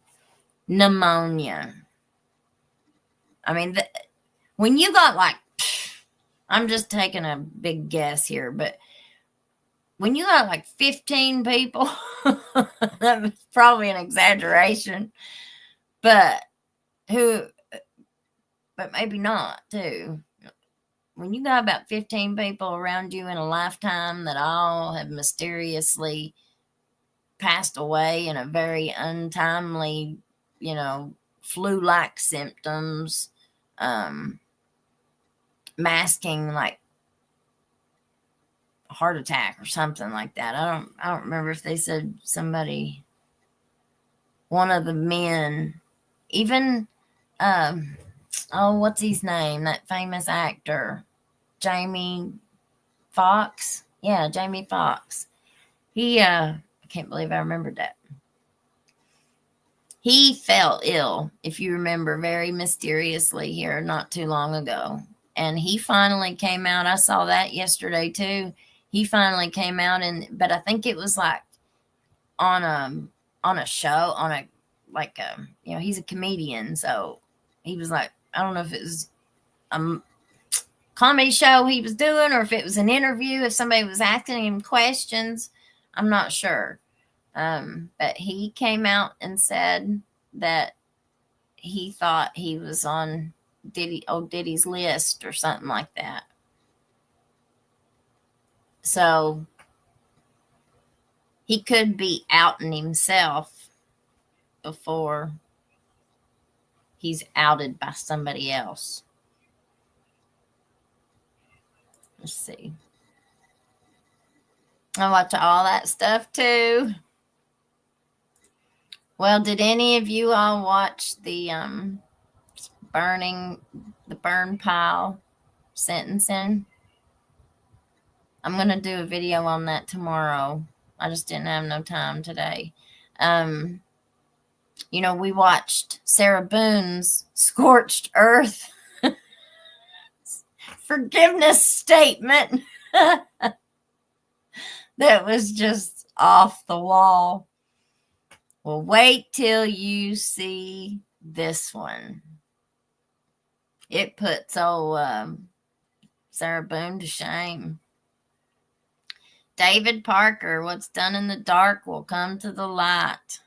pneumonia. I mean, when you got like, I'm just taking a big guess here, but when you got like 15 people, that was probably an exaggeration, but maybe not too. when you got about 15 people around you in a lifetime that all have mysteriously passed away in a very untimely, flu-like symptoms, masking like a heart attack or something like that. I don't remember if they said somebody, one of the men, even what's his name? That famous actor, Jamie Foxx. Yeah, Jamie Foxx. He I can't believe I remembered that. He fell ill, if you remember, very mysteriously here not too long ago. And he finally came out. I saw that yesterday too. He finally came out, but I think it was like on a show, he's a comedian, so he was like, I don't know if it was a comedy show he was doing or if it was an interview, if somebody was asking him questions. I'm not sure. But he came out and said that he thought he was on Diddy's list or something like that. So he could be outing himself before he's outed by somebody else. Let's see. I watch all that stuff too. Well, did any of you all watch the burn pile sentencing? I'm going to do a video on that tomorrow. I just didn't have no time today. We watched Sarah Boone's Scorched Earth forgiveness statement. That was just off the wall. Well, wait till you see this one. It puts old Sarah Boone to shame. David Parker, what's done in the dark will come to the light.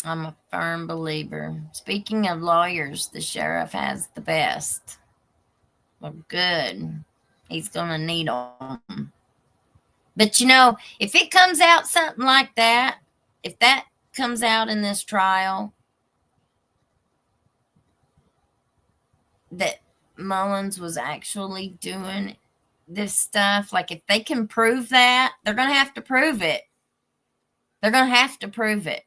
I'm a firm believer. Speaking of lawyers, the sheriff has the best. Well, good. He's going to need them. But, if it comes out something like that, if that comes out in this trial, that Mullins was actually doing this stuff, like if they can prove that, they're going to have to prove it. They're going to have to prove it.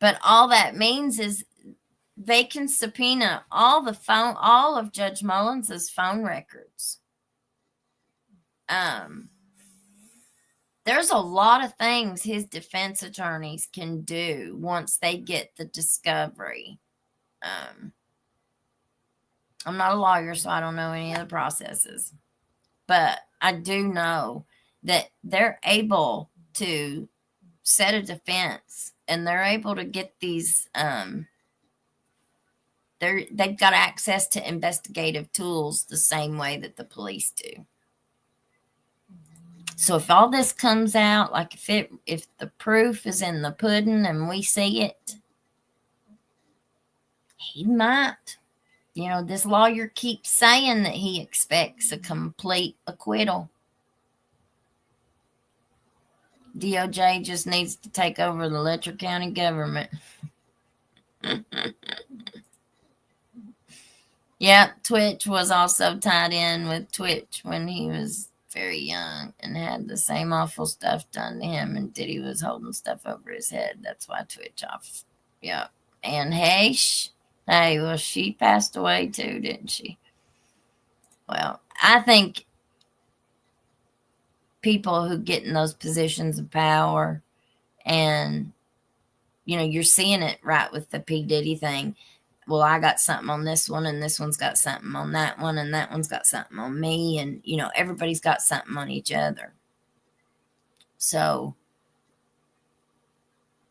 But all that means is they can subpoena all of Judge Mullins's phone records. There's a lot of things his defense attorneys can do once they get the discovery. I'm not a lawyer, so I don't know any of the processes. But I do know that they're able to set a defense, and they're able to get these they've got access to investigative tools the same way that the police do. So if all this comes out, like if the proof is in the pudding and we see it, he might. This lawyer keeps saying that he expects a complete acquittal. DOJ just needs to take over the Letcher County government. Yep, Twitch was also tied in with Twitch when he was very young and had the same awful stuff done to him, and Diddy was holding stuff over his head. That's why Twitch off. Yep. And hey, well, she passed away too, didn't she? Well, I think people who get in those positions of power, and you're seeing it right with the P. Diddy thing. Well, I got something on this one, and this one's got something on that one, and that one's got something on me, and everybody's got something on each other. So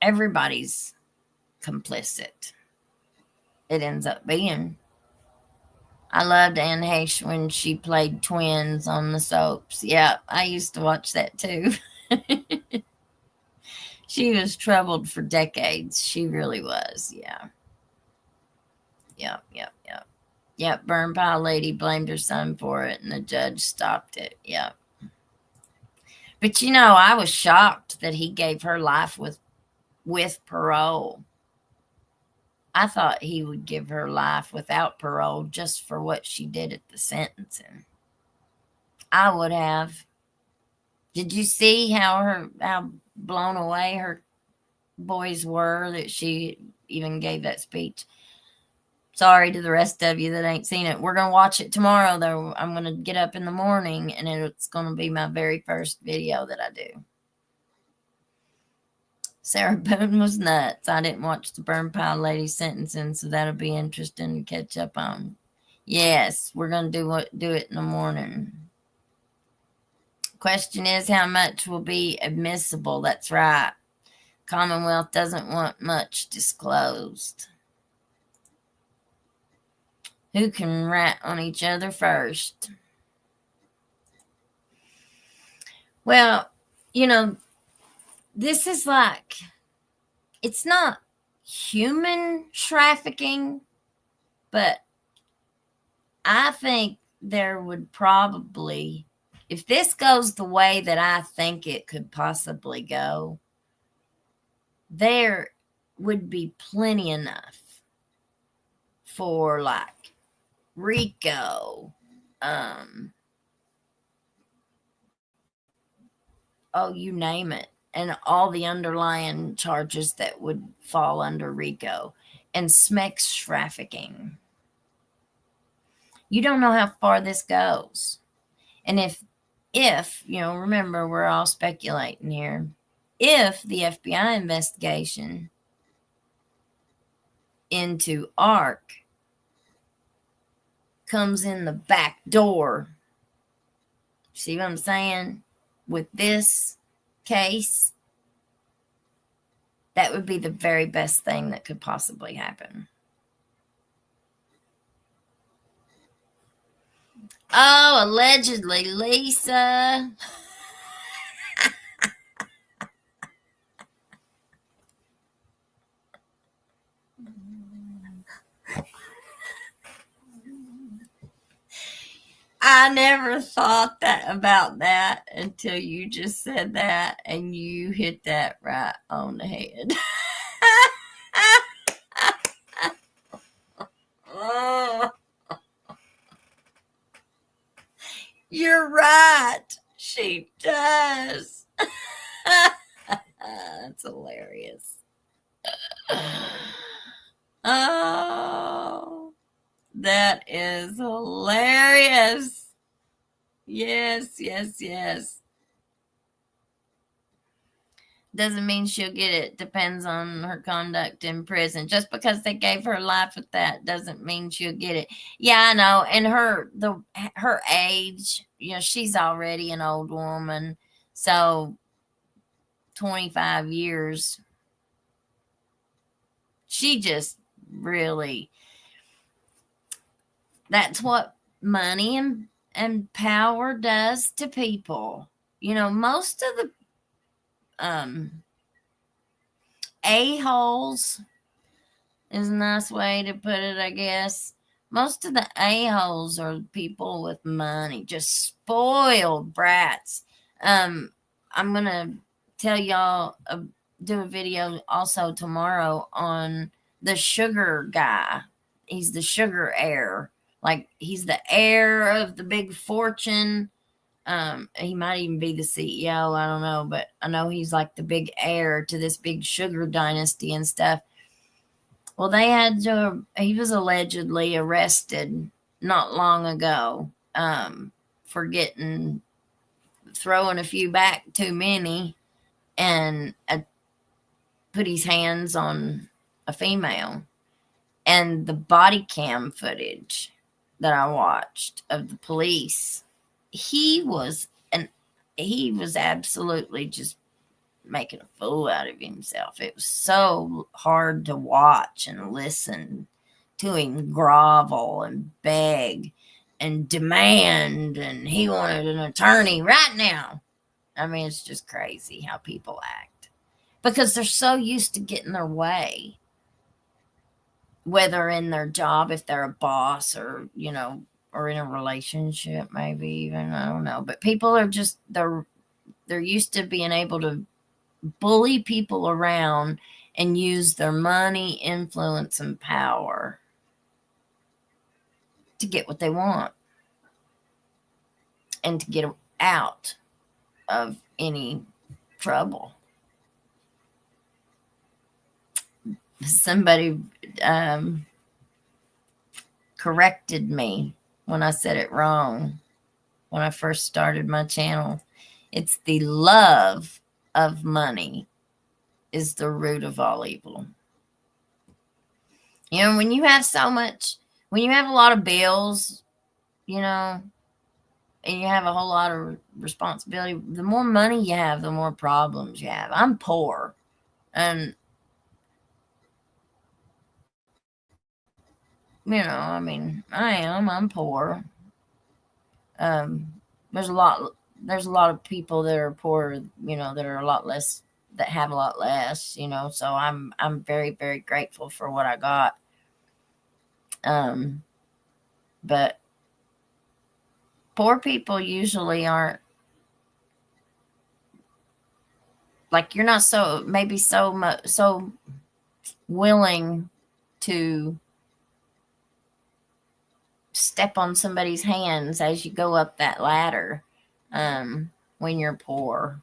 everybody's complicit. It ends up being. I loved Anne Heche when she played twins on the soaps. Yeah, I used to watch that too. She was troubled for decades. She really was, yeah. Yep, burn pile lady blamed her son for it, and the judge stopped it. Yep. But I was shocked that he gave her life with parole. I thought he would give her life without parole just for what she did at the sentencing. I would have. Did you see how blown away her boys were that she even gave that speech? Sorry to the rest of you that ain't seen it. We're going to watch it tomorrow, though. I'm going to get up in the morning, and it's going to be my very first video that I do. Sarah Boone was nuts. I didn't watch the burn pile lady sentencing, so that'll be interesting to catch up on. Yes, we're going to do it in the morning. Question is, how much will be admissible? That's right. Commonwealth doesn't want much disclosed. Who can rat on each other first? Well, this is like, it's not human trafficking, but I think there would probably, if this goes the way that I think it could possibly go, there would be plenty enough for like RICO, you name it, and all the underlying charges that would fall under RICO, and sex trafficking. You don't know how far this goes. And if remember, we're all speculating here, if the FBI investigation into ARC comes in the back door, see what I'm saying? With this case, that would be the very best thing that could possibly happen. Oh, allegedly, Lisa. I never thought about that until you just said that, and you hit that right on the head. You're right. She does. That's hilarious. Oh, that is hilarious. Yes. Doesn't mean she'll get it. Depends on her conduct in prison. Just because they gave her life with that doesn't mean she'll get it. Yeah, I know. And her age, she's already an old woman. So 25 years. She just really, that's what money and power does to people. Most of the a-holes is a nice way to put it, I guess. Most of the a-holes are people with money, just spoiled brats. I'm going to tell y'all, do a video also tomorrow on the sugar guy. He's the sugar heir. Like, he's the heir of the big fortune. He might even be the CEO. I don't know, but I know he's like the big heir to this big sugar dynasty and stuff. Well, he was allegedly arrested not long ago, for throwing a few back too many, and put his hands on a female. And the body cam footage that I watched of the police, he was absolutely just making a fool out of himself. It was so hard to watch and listen to him grovel and beg and demand, and he wanted an attorney right now. I mean, it's just crazy how people act because they're so used to getting their way. whether in their job, if they're a boss or, or in a relationship, maybe even, I don't know. But people are just, they're used to being able to bully people around and use their money, influence, and power to get what they want and to get out of any trouble. Somebody corrected me when I said it wrong when I first started my channel. It's the love of money is the root of all evil. When you have when you have a lot of bills, and you have a whole lot of responsibility, the more money you have, the more problems you have. I'm poor, and I'm poor. There's a lot of people that are poor, that are a lot less, that have a lot less, so I'm very, very grateful for what I got. But poor people usually aren't, like, you're not so willing to step on somebody's hands as you go up that ladder when you're poor,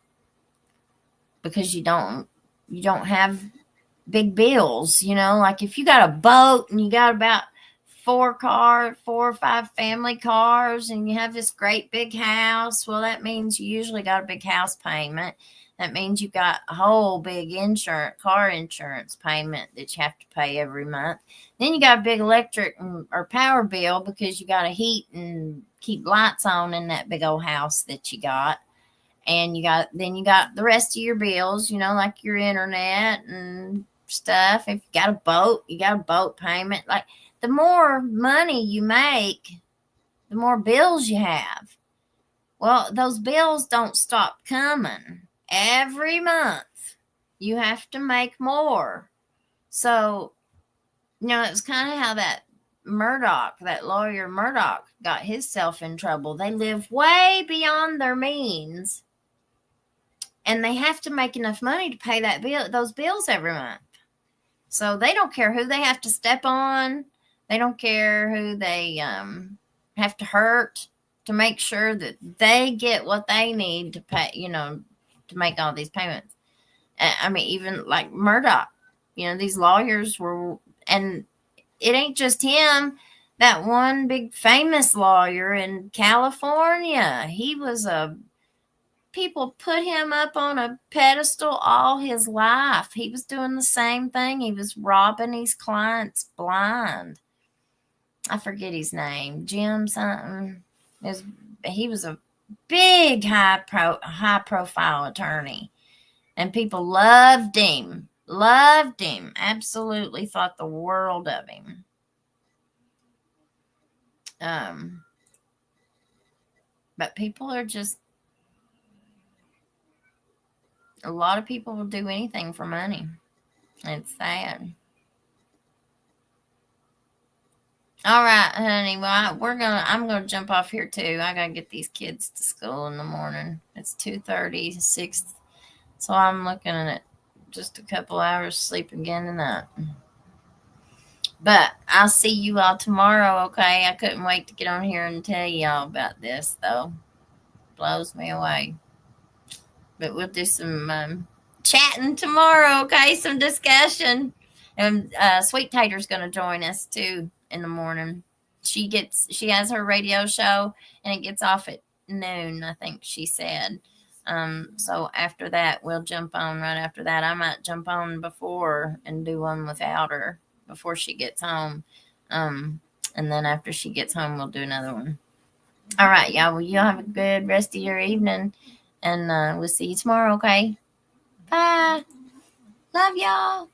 because you don't have big bills. Like if you got a boat and you got about 4 or 5 family cars, and you have this great big house, well, that means you usually got a big house payment. That means you got a whole big car insurance payment that you have to pay every month. Then you got a big electric or power bill because you got to heat and keep lights on in that big old house that you got. And you got the rest of your bills, like your internet and stuff. If you got a boat, you got a boat payment. Like, the more money you make, the more bills you have. Well, those bills don't stop coming. Every month you have to make more. So, it's kind of how that lawyer Murdoch got himself in trouble. They live way beyond their means, and they have to make enough money to pay those bills every month. So they don't care who they have to step on. They don't care who they have to hurt to make sure that they get what they need to pay, to make all these payments. Even like Murdoch, these lawyers were, and it ain't just him. That one big famous lawyer in California, people put him up on a pedestal all his life. He was doing the same thing. He was robbing his clients blind. I forget his name, Jim something. He was a big high profile attorney, and people loved him, absolutely thought the world of him. But people are just, a lot of people will do anything for money. It's sad. All right, honey. Well, I'm gonna jump off here too. I gotta get these kids to school in the morning. It's 2:36, so I'm looking at just a couple hours sleep again tonight. But I'll see you all tomorrow. Okay? I couldn't wait to get on here and tell y'all about this, though. Blows me away. But we'll do some chatting tomorrow. Okay? Some discussion. And Sweet Tater's gonna join us too in the morning. She has her radio show, and it gets off at noon, I think she said. So after that, we'll jump on right after that. I might jump on before and do one without her before she gets home. And then after she gets home, we'll do another one. All right, y'all. Well, y'all have a good rest of your evening, and we'll see you tomorrow, okay? Bye. Love y'all.